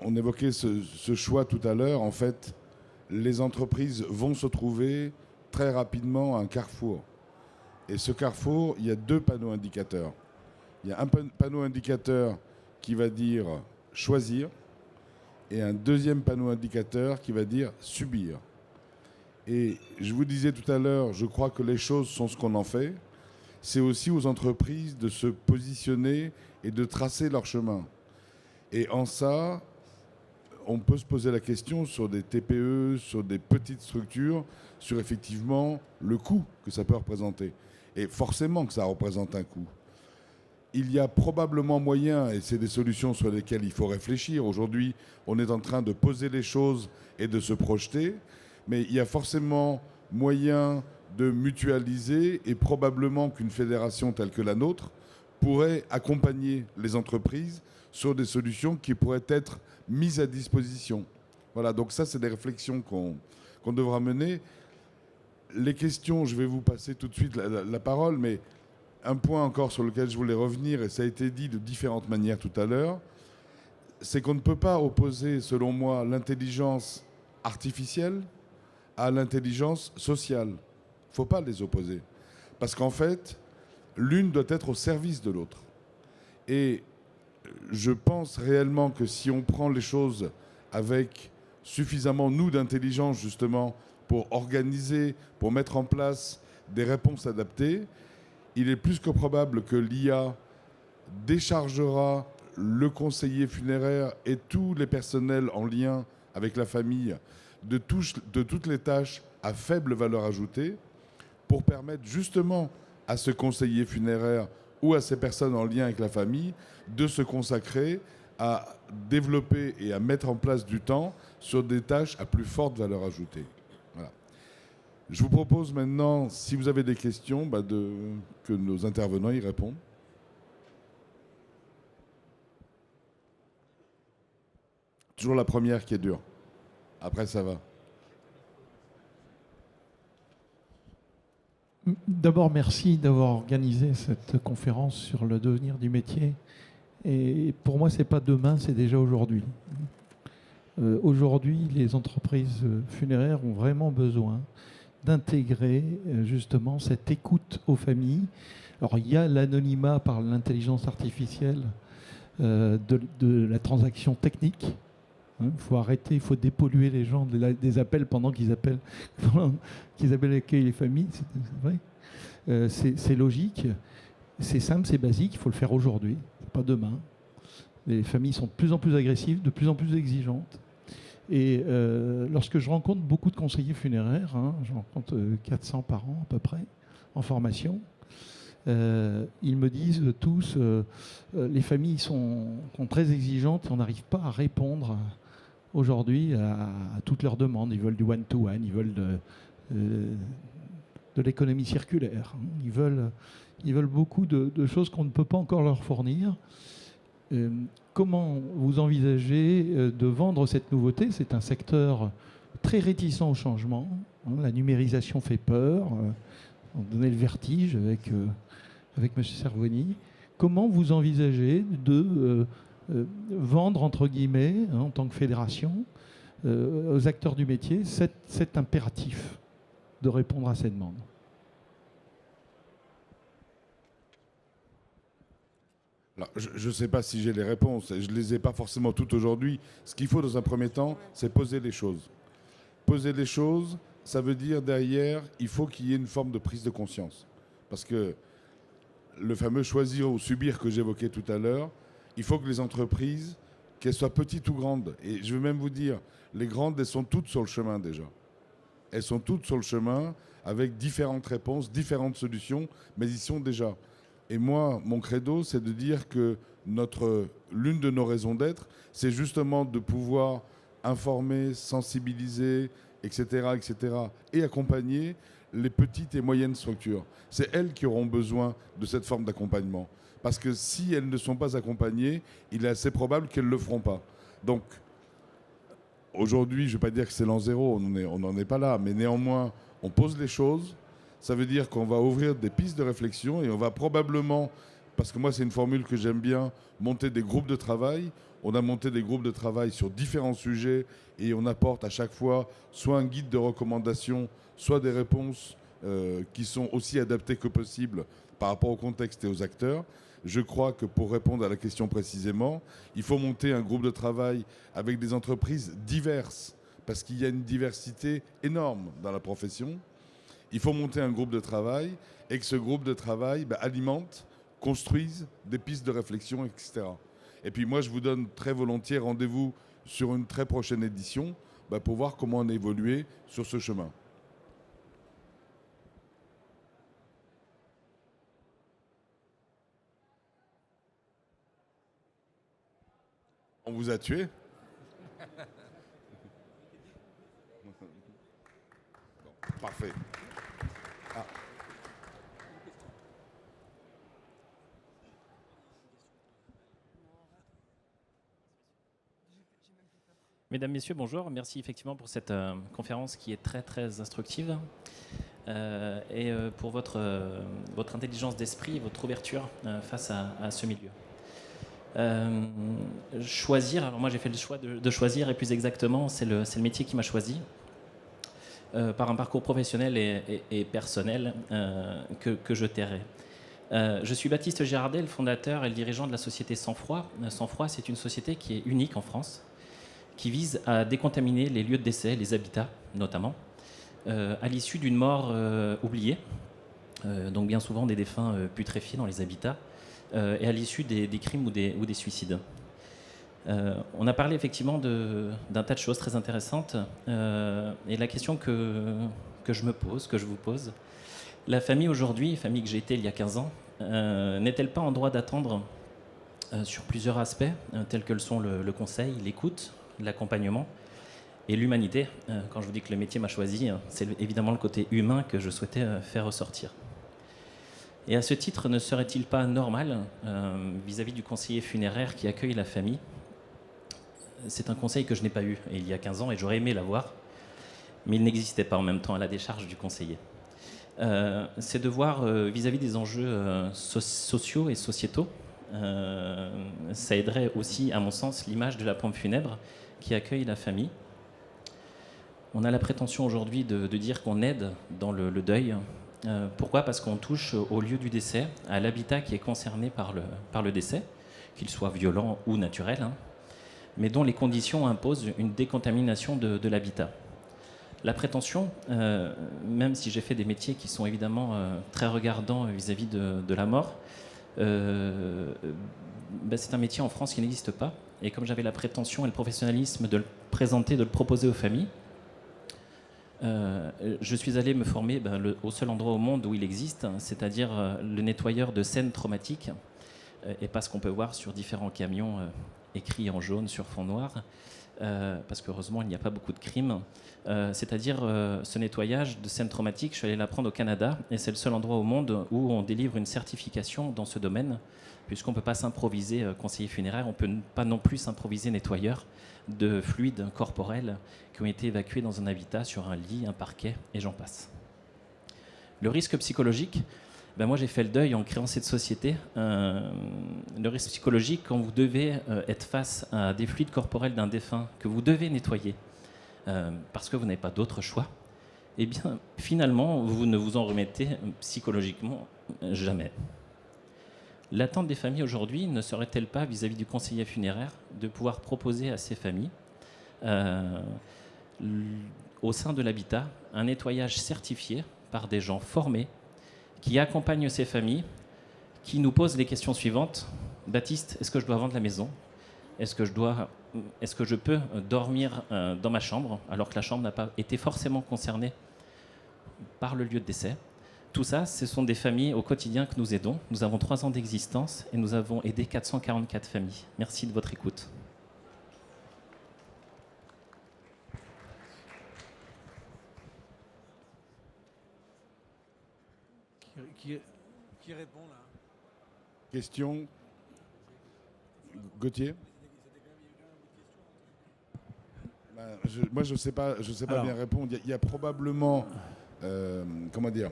On évoquait ce choix tout à l'heure. En fait, les entreprises vont se trouver très rapidement à un carrefour. Et ce carrefour, il y a 2 panneaux indicateurs. Il y a un panneau indicateur qui va dire choisir et un deuxième panneau indicateur qui va dire subir. Et je vous disais tout à l'heure, je crois que les choses sont ce qu'on en fait. C'est aussi aux entreprises de se positionner et de tracer leur chemin. Et en ça, on peut se poser la question sur des TPE, sur des petites structures, sur effectivement le coût que ça peut représenter. Et forcément que ça représente un coût. Il y a probablement moyen, et c'est des solutions sur lesquelles il faut réfléchir. Aujourd'hui, on est en train de poser les choses et de se projeter, mais il y a forcément moyen de mutualiser et probablement qu'une fédération telle que la nôtre pourrait accompagner les entreprises sur des solutions qui pourraient être mises à disposition. Voilà, donc ça, c'est des réflexions qu'on devra mener. Les questions, je vais vous passer tout de suite la parole, mais un point encore sur lequel je voulais revenir, et ça a été dit de différentes manières tout à l'heure, c'est qu'on ne peut pas opposer, selon moi, l'intelligence artificielle à l'intelligence sociale. Il ne faut pas les opposer. Parce qu'en fait, l'une doit être au service de l'autre. Et je pense réellement que si on prend les choses avec suffisamment, nous, d'intelligence, justement, pour organiser, pour mettre en place des réponses adaptées, il est plus que probable que l'IA déchargera le conseiller funéraire et tous les personnels en lien avec la famille de toutes les tâches à faible valeur ajoutée pour permettre justement à ce conseiller funéraire ou à ces personnes en lien avec la famille de se consacrer à développer et à mettre en place du temps sur des tâches à plus forte valeur ajoutée. Voilà. Je vous propose maintenant, si vous avez des questions, que nos intervenants y répondent. Toujours la première qui est dure. Après, ça va. D'abord, merci d'avoir organisé cette conférence sur le devenir du métier. Et pour moi, ce n'est pas demain, c'est déjà aujourd'hui. Aujourd'hui, les entreprises funéraires ont vraiment besoin d'intégrer justement cette écoute aux familles. Alors, il y a l'anonymat par l'intelligence artificielle de la transaction technique. Il faut arrêter, il faut dépolluer les gens des appels pendant qu'ils appellent accueillent les familles. C'est vrai. C'est logique, c'est simple, c'est basique, il faut le faire aujourd'hui, pas demain. Les familles sont de plus en plus agressives, de plus en plus exigeantes. Et lorsque je rencontre beaucoup de conseillers funéraires, je rencontre 400 par an à peu près, en formation, ils me disent tous, les familles sont très exigeantes et on n'arrive pas à répondre aujourd'hui à toutes leurs demandes. Ils veulent du one-to-one, ils veulent de l'économie circulaire. Ils veulent beaucoup de choses qu'on ne peut pas encore leur fournir. Comment vous envisagez de vendre cette nouveauté? C'est un secteur très réticent au changement. La numérisation fait peur. On donnait le vertige avec M. Cervoni. Comment vous envisagez de vendre, entre guillemets, en tant que fédération, aux acteurs du métier, cet impératif de répondre à ces demandes? Alors, je ne sais pas si j'ai les réponses, je ne les ai pas forcément toutes aujourd'hui. Ce qu'il faut dans un premier temps, c'est poser les choses. Poser les choses, ça veut dire derrière, il faut qu'il y ait une forme de prise de conscience. Parce que le fameux choisir ou subir que j'évoquais tout à l'heure, il faut que les entreprises, qu'elles soient petites ou grandes, et je vais même vous dire, les grandes, elles sont toutes sur le chemin déjà. Elles sont toutes sur le chemin avec différentes réponses, différentes solutions, mais ils y sont déjà. Et moi, mon credo, c'est de dire que l'une de nos raisons d'être, c'est justement de pouvoir informer, sensibiliser, etc., etc., et accompagner les petites et moyennes structures. C'est elles qui auront besoin de cette forme d'accompagnement. Parce que si elles ne sont pas accompagnées, il est assez probable qu'elles ne le feront pas. Donc, aujourd'hui, je ne vais pas dire que c'est l'an zéro, on n'en est pas là, mais néanmoins, on pose les choses. Ça veut dire qu'on va ouvrir des pistes de réflexion et on va probablement, parce que moi c'est une formule que j'aime bien, monter des groupes de travail. On a monté des groupes de travail sur différents sujets et on apporte à chaque fois soit un guide de recommandation, soit des réponses qui sont aussi adaptées que possible par rapport au contexte et aux acteurs. Je crois que pour répondre à la question précisément, il faut monter un groupe de travail avec des entreprises diverses, parce qu'il y a une diversité énorme dans la profession. Il faut monter un groupe de travail et que ce groupe de travail alimente, construise des pistes de réflexion, etc. Et puis moi, je vous donne très volontiers rendez-vous sur une très prochaine édition pour voir comment on a évolué sur ce chemin. On vous a tué? Bon, parfait. Ah. Mesdames, Messieurs, bonjour. Merci effectivement pour cette conférence qui est très très instructive et pour votre intelligence d'esprit et votre ouverture face à ce milieu. Choisir, alors moi j'ai fait le choix de choisir et plus exactement c'est le métier qui m'a choisi par un parcours professionnel et personnel que je tairai. Je suis Baptiste Girardet, le fondateur et le dirigeant de la société Sang Froid. Sang Froid, c'est une société qui est unique en France, qui vise à décontaminer les lieux de décès, les habitats notamment, à l'issue d'une mort oubliée, donc bien souvent des défunts putréfiés dans les habitats, et à l'issue des crimes ou des suicides. On a parlé effectivement d'un tas de choses très intéressantes, et la question que je me pose, que je vous pose, la famille aujourd'hui, famille que j'ai été il y a 15 ans, n'est-elle pas en droit d'attendre sur plusieurs aspects, tels que le sont le conseil, l'écoute, l'accompagnement et l'humanité? Quand je vous dis que le métier m'a choisi, c'est évidemment le côté humain que je souhaitais faire ressortir. Et à ce titre, ne serait-il pas normal, vis-à-vis du conseiller funéraire qui accueille la famille, c'est un conseil que je n'ai pas eu il y a 15 ans et j'aurais aimé l'avoir, mais il n'existait pas en même temps à la décharge du conseiller. C'est de voir vis-à-vis des enjeux sociaux et sociétaux, ça aiderait aussi, à mon sens, l'image de la pompe funèbre qui accueille la famille. On a la prétention aujourd'hui de dire qu'on aide dans le deuil. Pourquoi? Parce qu'on touche au lieu du décès, à l'habitat qui est concerné par le décès, qu'il soit violent ou naturel, mais dont les conditions imposent une décontamination de l'habitat. La prétention, même si j'ai fait des métiers qui sont évidemment très regardants vis-à-vis de la mort, c'est un métier en France qui n'existe pas. Et comme j'avais la prétention et le professionnalisme de le présenter, de le proposer aux familles, je suis allé me former au seul endroit au monde où il existe, c'est-à-dire le nettoyeur de scènes traumatiques, et pas ce qu'on peut voir sur différents camions écrits en jaune sur fond noir, parce qu'heureusement il n'y a pas beaucoup de crimes, c'est-à-dire ce nettoyage de scènes traumatiques. Je suis allé l'apprendre au Canada, et c'est le seul endroit au monde où on délivre une certification dans ce domaine, puisqu'on ne peut pas s'improviser conseiller funéraire, on ne peut pas non plus s'improviser nettoyeur de fluides corporels qui ont été évacués dans un habitat, sur un lit, un parquet, et j'en passe. Le risque psychologique, moi j'ai fait le deuil en créant cette société. Le risque psychologique, quand vous devez être face à des fluides corporels d'un défunt que vous devez nettoyer parce que vous n'avez pas d'autre choix, eh bien finalement vous ne vous en remettez psychologiquement jamais. L'attente des familles aujourd'hui ne serait-elle pas, vis-à-vis du conseiller funéraire, de pouvoir proposer à ces familles, au sein de l'habitat, un nettoyage certifié par des gens formés qui accompagnent ces familles, qui nous posent les questions suivantes. Baptiste, est-ce que je dois vendre la maison? Est-ce que je peux dormir dans ma chambre, alors que la chambre n'a pas été forcément concernée par le lieu de décès? Tout ça, ce sont des familles au quotidien que nous aidons. Nous avons 3 ans d'existence et nous avons aidé 444 familles. Merci de votre écoute. Qui répond là? Question. Gauthier. Moi, je sais pas Alors. bien répondre. Il y a probablement, comment dire,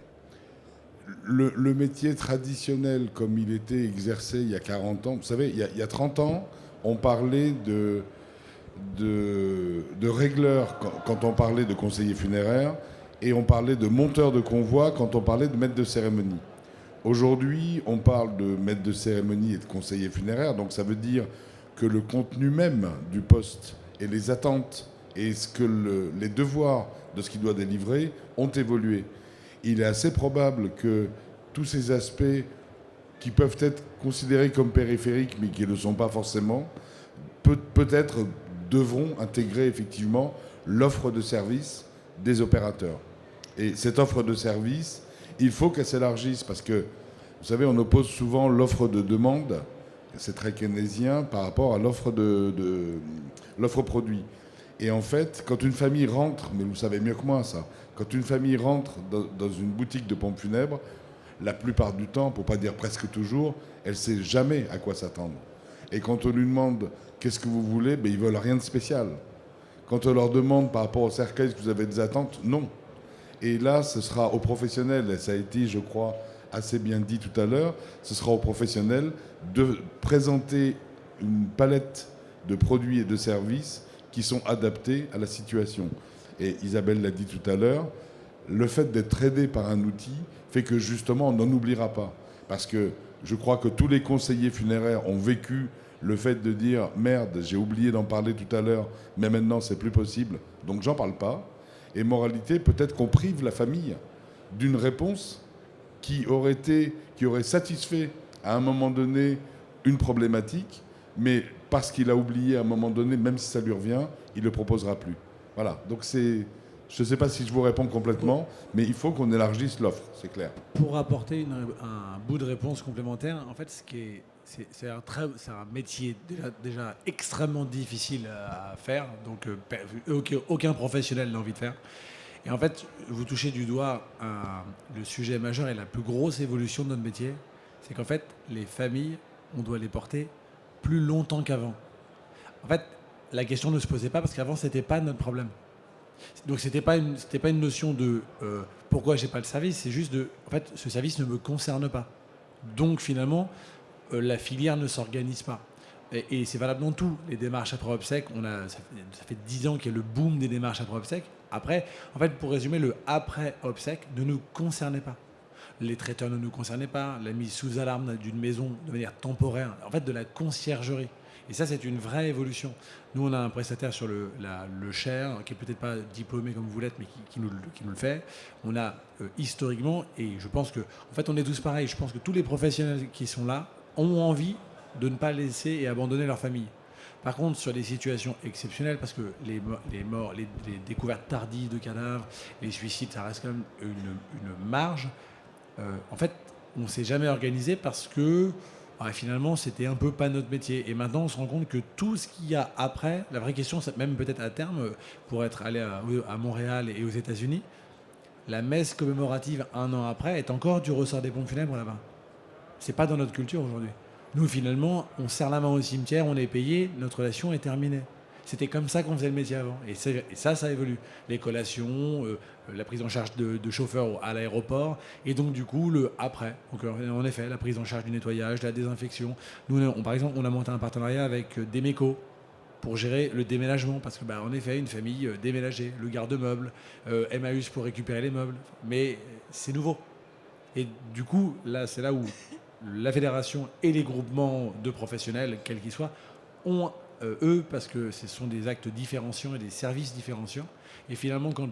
le métier traditionnel comme il était exercé il y a 40 ans. Vous savez, il y a 30 ans, on parlait de régleur quand on parlait de conseiller funéraire, et on parlait de monteur de convoi quand on parlait de maître de cérémonie. Aujourd'hui, on parle de maître de cérémonie et de conseiller funéraire, donc ça veut dire que le contenu même du poste et les attentes et les devoirs de ce qu'il doit délivrer ont évolué. Il est assez probable que tous ces aspects qui peuvent être considérés comme périphériques, mais qui ne le sont pas forcément, peut-être devront intégrer effectivement l'offre de service des opérateurs. Et cette offre de service, il faut qu'elle s'élargisse parce que, vous savez, on oppose souvent l'offre de demande, c'est très keynésien, par rapport à l'offre l'offre produit. Et en fait, quand une famille rentre, mais vous savez mieux que moi ça, quand une famille rentre dans une boutique de pompes funèbres, la plupart du temps, pour pas dire presque toujours, elle ne sait jamais à quoi s'attendre. Et quand on lui demande qu'est-ce que vous voulez, ben, ils veulent rien de spécial. Quand on leur demande par rapport au cercueil, est-ce que vous avez des attentes, non. Et là, ce sera aux professionnels, et ça a été, je crois, assez bien dit tout à l'heure, ce sera aux professionnels de présenter une palette de produits et de services qui sont adaptés à la situation. Et Isabelle l'a dit tout à l'heure, le fait d'être aidé par un outil fait que justement on n'en oubliera pas. Parce que je crois que tous les conseillers funéraires ont vécu le fait de dire « Merde, j'ai oublié d'en parler tout à l'heure, mais maintenant c'est plus possible, donc j'en parle pas ». Et moralité, peut-être qu'on prive la famille d'une réponse qui aurait satisfait à un moment donné une problématique, mais parce qu'il a oublié à un moment donné, même si ça lui revient, il ne le proposera plus. Voilà, donc je ne sais pas si je vous réponds complètement, mais il faut qu'on élargisse l'offre, c'est clair. Pour apporter un bout de réponse complémentaire, en fait, c'est un métier déjà extrêmement difficile à faire, donc aucun professionnel n'a envie de faire. Et en fait, vous touchez du doigt le sujet majeur et la plus grosse évolution de notre métier, c'est qu'en fait, les familles, on doit les porter plus longtemps qu'avant. En fait, la question ne se posait pas parce qu'avant, c'était pas notre problème. Donc c'était pas une notion de pourquoi j'ai pas le service, c'est juste en fait ce service ne me concerne pas. Donc finalement la filière ne s'organise pas. Et c'est valable dans tout. Les démarches après obsèques, ça fait 10 ans qu'il y a le boom des démarches après obsèques. Après, en fait, pour résumer, le après obsèques ne nous concernait pas. Les traiteurs ne nous concernaient pas, la mise sous alarme d'une maison de manière temporaire, en fait de la conciergerie. Et ça, c'est une vraie évolution. Nous, on a un prestataire sur le Cher, qui n'est peut-être pas diplômé comme vous l'êtes, mais qui nous le fait. On a historiquement, et je pense que, en fait, on est tous pareils. Je pense que tous les professionnels qui sont là ont envie de ne pas laisser et abandonner leur famille. Par contre, sur des situations exceptionnelles, parce que les morts, les découvertes tardives de cadavres, les suicides, ça reste quand même une marge. En fait, on ne s'est jamais organisé parce que finalement, c'était un peu pas notre métier. Et maintenant, on se rend compte que tout ce qu'il y a après, la vraie question, c'est même peut-être à terme, pour être allé à Montréal et aux États-Unis, la messe commémorative un an après est encore du ressort des pompes funèbres là-bas. C'est pas dans notre culture aujourd'hui. Nous, finalement, on serre la main au cimetière, on est payé, notre relation est terminée. C'était comme ça qu'on faisait le métier avant. Et ça évolue. Les collations, la prise en charge de chauffeurs à l'aéroport, et donc du coup, le après. Donc, en effet, la prise en charge du nettoyage, de la désinfection. Nous, par exemple, on a monté un partenariat avec Demeco pour gérer le déménagement, parce que, en effet, une famille déménagée, le garde-meubles, Emmaüs pour récupérer les meubles, mais c'est nouveau. Et du coup, là, c'est là où la fédération et les groupements de professionnels, quels qu'ils soient, ont eux, parce que ce sont des actes différenciants et des services différenciants. Et finalement, quand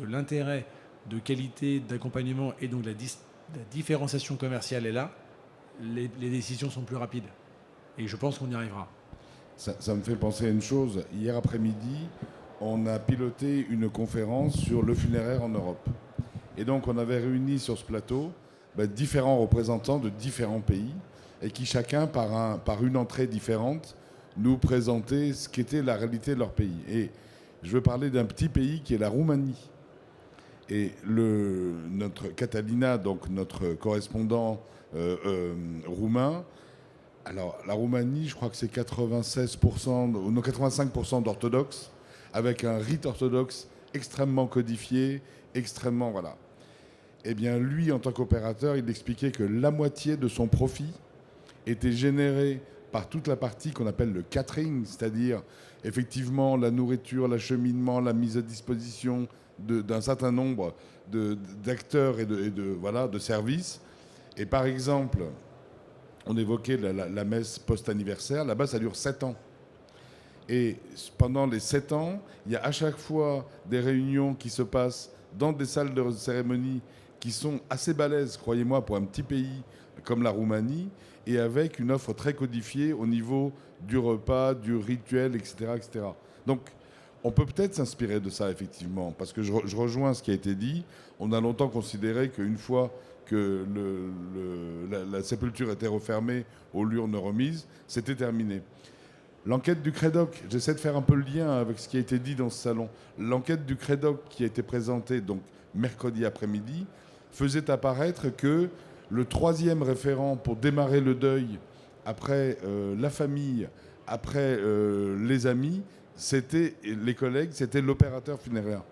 l'intérêt de qualité, d'accompagnement et donc la différenciation commerciale est là, les décisions sont plus rapides. Et je pense qu'on y arrivera. Ça me fait penser à une chose. Hier après-midi, on a piloté une conférence sur le funéraire en Europe. Et donc, on avait réuni sur ce plateau différents représentants de différents pays et qui chacun, par une entrée différente, nous présenter ce qu'était la réalité de leur pays. Et je veux parler d'un petit pays qui est la Roumanie. Et notre Catalina, donc notre correspondant roumain, alors la Roumanie, je crois que c'est 96% ou non, 85% d'orthodoxes, avec un rite orthodoxe extrêmement codifié, extrêmement... Voilà. Eh bien, lui, en tant qu'opérateur, il expliquait que la moitié de son profit était généré par toute la partie qu'on appelle le catering, c'est-à-dire effectivement la nourriture, l'acheminement, la mise à disposition d'un certain nombre d'acteurs et de services. Et par exemple, on évoquait la messe post-anniversaire, là-bas ça dure 7 ans. Et pendant les 7 ans, il y a à chaque fois des réunions qui se passent dans des salles de cérémonie qui sont assez balèzes, croyez-moi, pour un petit pays comme la Roumanie, et avec une offre très codifiée au niveau du repas, du rituel, etc. etc. Donc, on peut peut-être s'inspirer de ça, effectivement, parce que je rejoins ce qui a été dit. On a longtemps considéré qu'une fois que la sépulture était refermée aux l'urne remise, c'était terminé. L'enquête du CREDOC, j'essaie de faire un peu le lien avec ce qui a été dit dans ce salon. L'enquête du CREDOC qui a été présentée donc mercredi après-midi faisait apparaître que le 3e référent pour démarrer le deuil après la famille, après les amis, c'était les collègues, c'était l'opérateur funéraire.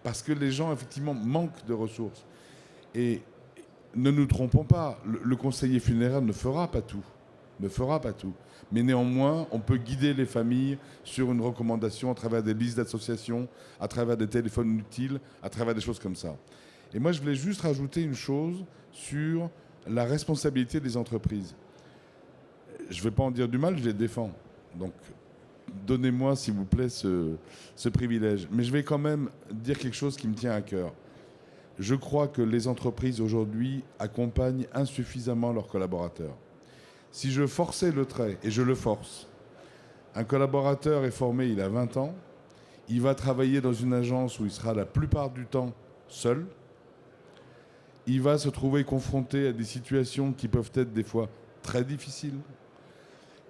Parce que les gens, effectivement, manquent de ressources. Et ne nous trompons pas, le conseiller funéraire ne fera pas tout. Ne fera pas tout. Mais néanmoins, on peut guider les familles sur une recommandation à travers des listes d'associations, à travers des téléphones utiles, à travers des choses comme ça. Et moi, je voulais juste rajouter une chose sur la responsabilité des entreprises. Je ne vais pas en dire du mal, je les défends. Donc, donnez-moi, s'il vous plaît, ce privilège. Mais je vais quand même dire quelque chose qui me tient à cœur. Je crois que les entreprises, aujourd'hui, accompagnent insuffisamment leurs collaborateurs. Si je forçais le trait, et je le force, un collaborateur est formé, il a 20 ans, il va travailler dans une agence où il sera la plupart du temps seul, il va se trouver confronté à des situations qui peuvent être des fois très difficiles,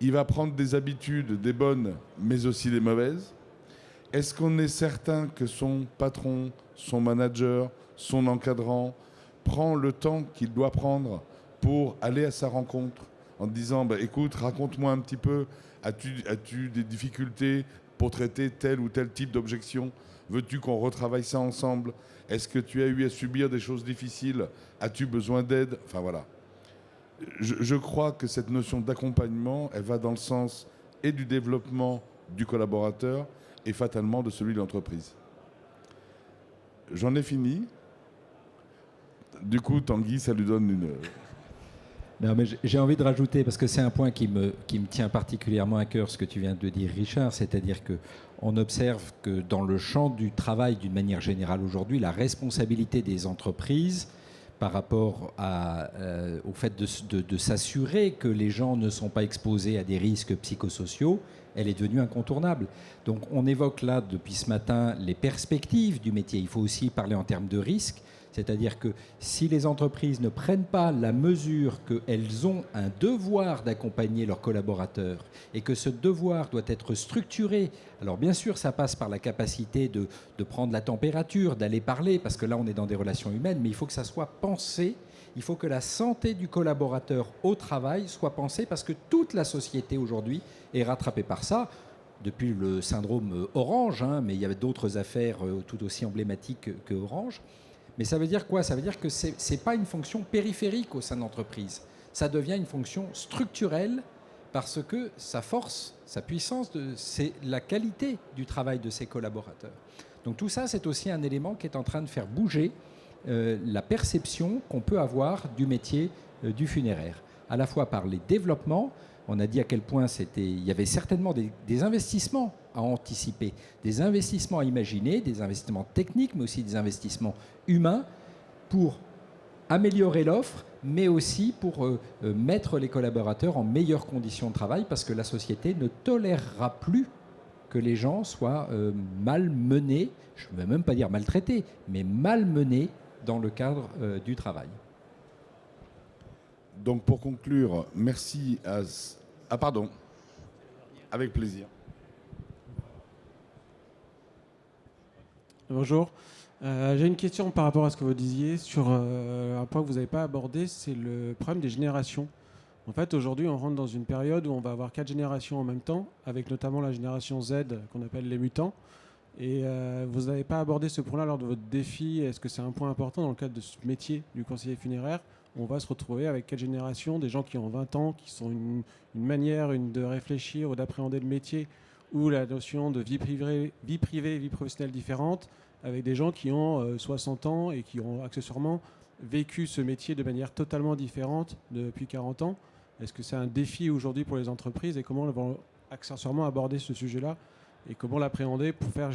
il va prendre des habitudes, des bonnes, mais aussi des mauvaises. Est-ce qu'on est certain que son patron, son manager, son encadrant prend le temps qu'il doit prendre pour aller à sa rencontre en disant écoute, raconte-moi un petit peu, as-tu des difficultés pour traiter tel ou tel type d'objection? Veux-tu qu'on retravaille ça ensemble? Est-ce que tu as eu à subir des choses difficiles? As-tu besoin d'aide? Enfin voilà. Je crois que cette notion d'accompagnement, elle va dans le sens et du développement du collaborateur et fatalement de celui de l'entreprise. J'en ai fini. Du coup, Tanguy, ça lui donne une... Non, mais j'ai envie de rajouter, parce que c'est un point qui me tient particulièrement à cœur, ce que tu viens de dire, Richard, c'est-à-dire qu'on observe que dans le champ du travail, d'une manière générale aujourd'hui, la responsabilité des entreprises par rapport au fait de s'assurer que les gens ne sont pas exposés à des risques psychosociaux, elle est devenue incontournable. Donc on évoque là, depuis ce matin, les perspectives du métier. Il faut aussi parler en termes de risques. C'est-à-dire que si les entreprises ne prennent pas la mesure qu'elles ont un devoir d'accompagner leurs collaborateurs et que ce devoir doit être structuré, alors bien sûr ça passe par la capacité de prendre la température, d'aller parler, parce que là on est dans des relations humaines, mais il faut que ça soit pensé, il faut que la santé du collaborateur au travail soit pensée, parce que toute la société aujourd'hui est rattrapée par ça. Depuis le syndrome Orange, mais il y avait d'autres affaires tout aussi emblématiques que Orange. Mais ça veut dire quoi? Ça veut dire que ce n'est pas une fonction périphérique au sein de l'entreprise. Ça devient une fonction structurelle parce que sa force, sa puissance, c'est la qualité du travail de ses collaborateurs. Donc tout ça, c'est aussi un élément qui est en train de faire bouger la perception qu'on peut avoir du métier du funéraire. À la fois par les développements, on a dit à quel point il y avait certainement des investissements à anticiper, des investissements à imaginer, des investissements techniques, mais aussi des investissements humains pour améliorer l'offre, mais aussi pour mettre les collaborateurs en meilleures conditions de travail, parce que la société ne tolérera plus que les gens soient malmenés, je ne vais même pas dire maltraités, mais malmenés dans le cadre du travail. Donc pour conclure, merci à... Ah pardon, avec plaisir. Bonjour, J'ai une question par rapport à ce que vous disiez sur un point que vous n'avez pas abordé, c'est le problème des générations. En fait, aujourd'hui, on rentre dans une période où on va avoir 4 générations en même temps, avec notamment la génération Z qu'on appelle les mutants. Et vous n'avez pas abordé ce point-là lors de votre défi. Est-ce que c'est un point important dans le cadre de ce métier du conseiller funéraire? On va se retrouver avec 4 générations, des gens qui ont 20 ans, qui sont une manière de réfléchir ou d'appréhender le métier, ou la notion de vie privée et vie professionnelle différente, avec des gens qui ont 60 ans et qui ont accessoirement vécu ce métier de manière totalement différente depuis 40 ans. Est-ce que c'est un défi aujourd'hui pour les entreprises et comment elles vont accessoirement aborder ce sujet-là et comment l'appréhender pour faire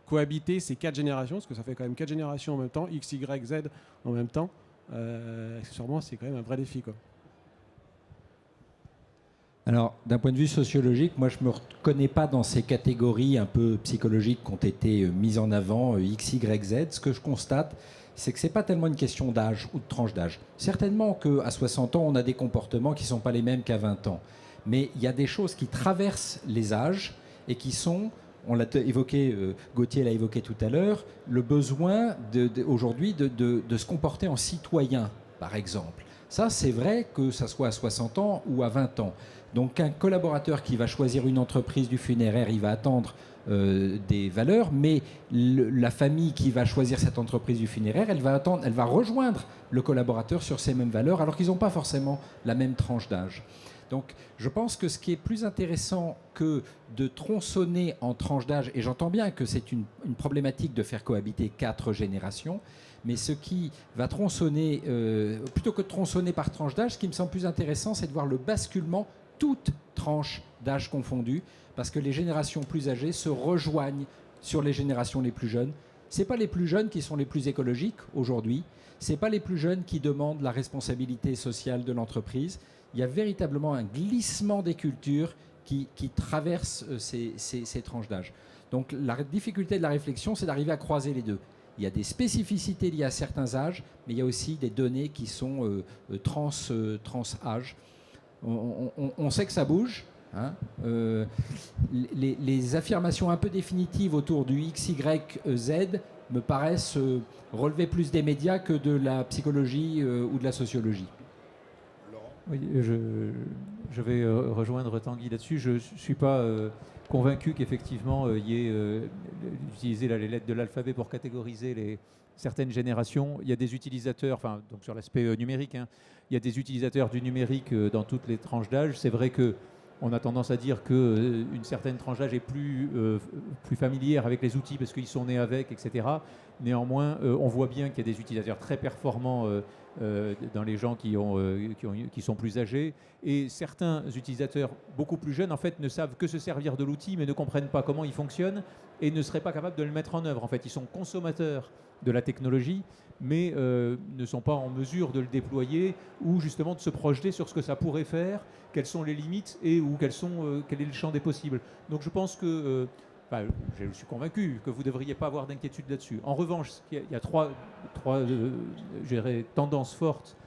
cohabiter ces 4 générations, parce que ça fait quand même 4 générations en même temps, X, Y, Z en même temps. Accessoirement, c'est quand même un vrai défi, quoi. Alors, d'un point de vue sociologique, moi, je ne me reconnais pas dans ces catégories un peu psychologiques qui ont été mises en avant, X, Y, Z. Ce que je constate, c'est que ce n'est pas tellement une question d'âge ou de tranche d'âge. Certainement qu'à 60 ans, on a des comportements qui ne sont pas les mêmes qu'à 20 ans. Mais il y a des choses qui traversent les âges et qui sont, on l'a évoqué, Gauthier l'a évoqué tout à l'heure, le besoin aujourd'hui de se comporter en citoyen, par exemple. Ça, c'est vrai que ça soit à 60 ans ou à 20 ans. Donc un collaborateur qui va choisir une entreprise du funéraire, il va attendre des valeurs, mais la famille qui va choisir cette entreprise du funéraire, elle va rejoindre le collaborateur sur ces mêmes valeurs, alors qu'ils n'ont pas forcément la même tranche d'âge. Donc je pense que ce qui est plus intéressant que de tronçonner en tranche d'âge, et j'entends bien que c'est une problématique de faire cohabiter 4 générations, mais ce qui va tronçonner, plutôt que de tronçonner par tranche d'âge, ce qui me semble plus intéressant, c'est de voir le basculement, toutes tranches d'âge confondues, parce que les générations plus âgées se rejoignent sur les générations les plus jeunes. Ce n'est pas les plus jeunes qui sont les plus écologiques aujourd'hui, ce n'est pas les plus jeunes qui demandent la responsabilité sociale de l'entreprise. Il y a véritablement un glissement des cultures qui traverse ces tranches d'âge. Donc la difficulté de la réflexion, c'est d'arriver à croiser les deux. Il y a des spécificités liées à certains âges, mais il y a aussi des données qui sont trans-âge. On sait que ça bouge. Hein. Les affirmations un peu définitives autour du X, Y, Z me paraissent relever plus des médias que de la psychologie ou de la sociologie. Oui, je vais rejoindre Tanguy là-dessus. Je ne suis pas convaincu qu'effectivement il y ait utilisé les lettres de l'alphabet pour catégoriser certaines générations. Il y a des utilisateurs, donc sur l'aspect numérique, hein, il y a des utilisateurs du numérique dans toutes les tranches d'âge. C'est vrai qu'on a tendance à dire qu'une certaine tranche d'âge est plus familière avec les outils parce qu'ils sont nés avec, etc. Néanmoins, on voit bien qu'il y a des utilisateurs très performants dans les gens qui sont plus âgés. Et certains utilisateurs beaucoup plus jeunes, en fait, ne savent que se servir de l'outil, mais ne comprennent pas comment il fonctionne et ne seraient pas capables de le mettre en œuvre. En fait, ils sont consommateurs de la technologie, mais ne sont pas en mesure de le déployer ou justement de se projeter sur ce que ça pourrait faire, quelles sont les limites et quel est le champ des possibles. Donc je pense que... je suis convaincu que vous ne devriez pas avoir d'inquiétude là-dessus. En revanche, il y a trois tendances fortes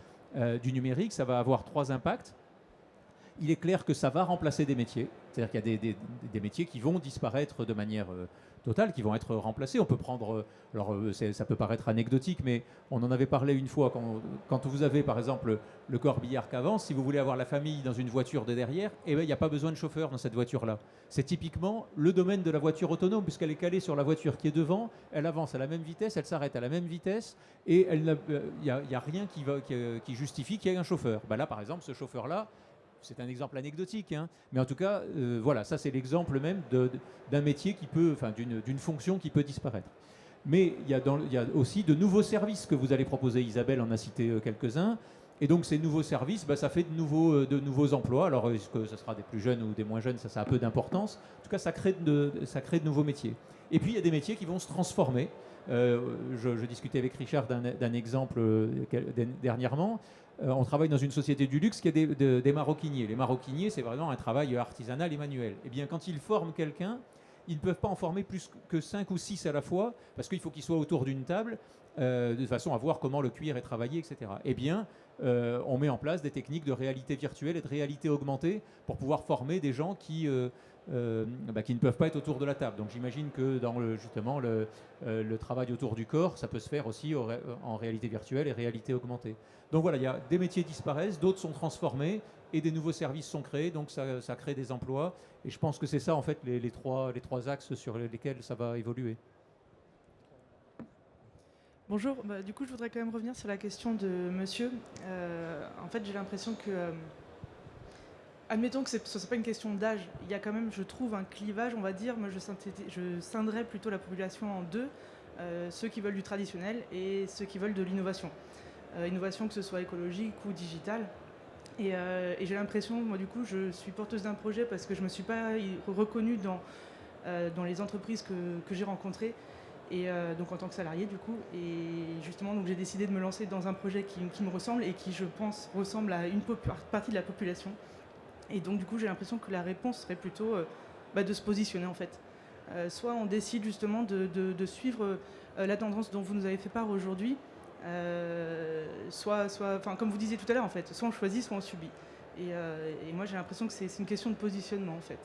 du numérique. Ça va avoir 3 impacts. Il est clair que ça va remplacer des métiers. C'est-à-dire qu'il y a des métiers qui vont disparaître de manière totale, qui vont être remplacés. On peut prendre... ça peut paraître anecdotique, mais on en avait parlé une fois. Quand vous avez, par exemple, le corbillard qui avance, si vous voulez avoir la famille dans une voiture de derrière, il n'y a pas besoin de chauffeur dans cette voiture-là. C'est typiquement le domaine de la voiture autonome, puisqu'elle est calée sur la voiture qui est devant, elle avance à la même vitesse, elle s'arrête à la même vitesse, et il n'y a rien qui justifie qu'il y ait un chauffeur. Là, par exemple, ce chauffeur-là, c'est un exemple anecdotique, hein, mais en tout cas, voilà, ça c'est l'exemple même d'un métier qui peut, d'une fonction qui peut disparaître. Mais il y a aussi de nouveaux services que vous allez proposer. Isabelle en a cité quelques-uns. Et donc ces nouveaux services, ça fait de nouveaux emplois. Alors est-ce que ça sera des plus jeunes ou des moins jeunes, ça a peu d'importance. En tout cas, ça crée de nouveaux métiers. Et puis il y a des métiers qui vont se transformer. Je discutais avec Richard d'un exemple dernièrement. On travaille dans une société du luxe qui a des maroquiniers. Les maroquiniers, c'est vraiment un travail artisanal et manuel. Et bien quand ils forment quelqu'un, ils ne peuvent pas en former plus que 5 ou 6 à la fois, parce qu'il faut qu'ils soient autour d'une table, de façon à voir comment le cuir est travaillé, etc. Eh bien, on met en place des techniques de réalité virtuelle et de réalité augmentée pour pouvoir former des gens qui ne peuvent pas être autour de la table. Donc j'imagine que dans justement le travail autour du corps, ça peut se faire aussi en réalité virtuelle et réalité augmentée. Donc voilà, il y a des métiers disparaissent, d'autres sont transformés et des nouveaux services sont créés, donc ça crée des emplois. Et je pense que c'est ça en fait les trois axes sur lesquels ça va évoluer. Bonjour, du coup je voudrais quand même revenir sur la question de monsieur. En fait j'ai l'impression que, admettons que ce ne soit pas une question d'âge, il y a quand même, je trouve, un clivage, on va dire. Moi je scinderais plutôt la population en deux, ceux qui veulent du traditionnel et ceux qui veulent de l'innovation. Innovation que ce soit écologique ou digitale. Et j'ai l'impression, moi du coup je suis porteuse d'un projet parce que je ne me suis pas reconnue dans les entreprises que j'ai rencontrées. Et donc en tant que salarié du coup, et justement donc j'ai décidé de me lancer dans un projet qui me ressemble et qui je pense ressemble à une partie de la population. Et donc du coup j'ai l'impression que la réponse serait plutôt de se positionner en fait. Soit on décide justement de suivre la tendance dont vous nous avez fait part aujourd'hui, soit comme vous disiez tout à l'heure en fait, soit on choisit, soit on subit. Et moi j'ai l'impression que c'est une question de positionnement en fait.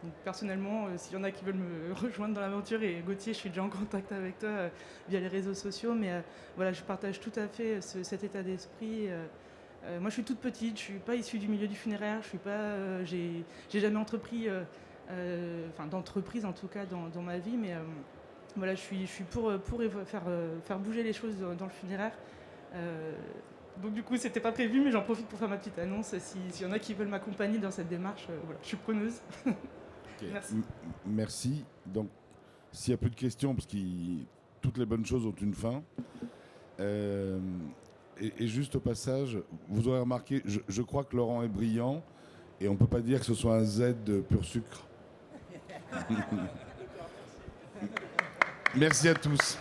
Donc, personnellement, s'il y en a qui veulent me rejoindre dans l'aventure, et Gauthier, je suis déjà en contact avec toi via les réseaux sociaux, mais voilà, je partage tout à fait cet état d'esprit. Moi, je suis toute petite, je suis pas issue du milieu du funéraire, je suis pas, j'ai jamais entrepris, d'entreprise en tout cas dans ma vie, mais voilà, je suis pour faire bouger les choses dans le funéraire. Donc du coup, c'était pas prévu, mais j'en profite pour faire ma petite annonce. S'il y en a qui veulent m'accompagner dans cette démarche, voilà, je suis preneuse. Okay. Merci. Merci. Donc, s'il n'y a plus de questions, parce que toutes les bonnes choses ont une fin, et juste au passage, vous aurez remarqué, je crois que Laurent est brillant, et on ne peut pas dire que ce soit un Z de pur sucre. Merci à tous.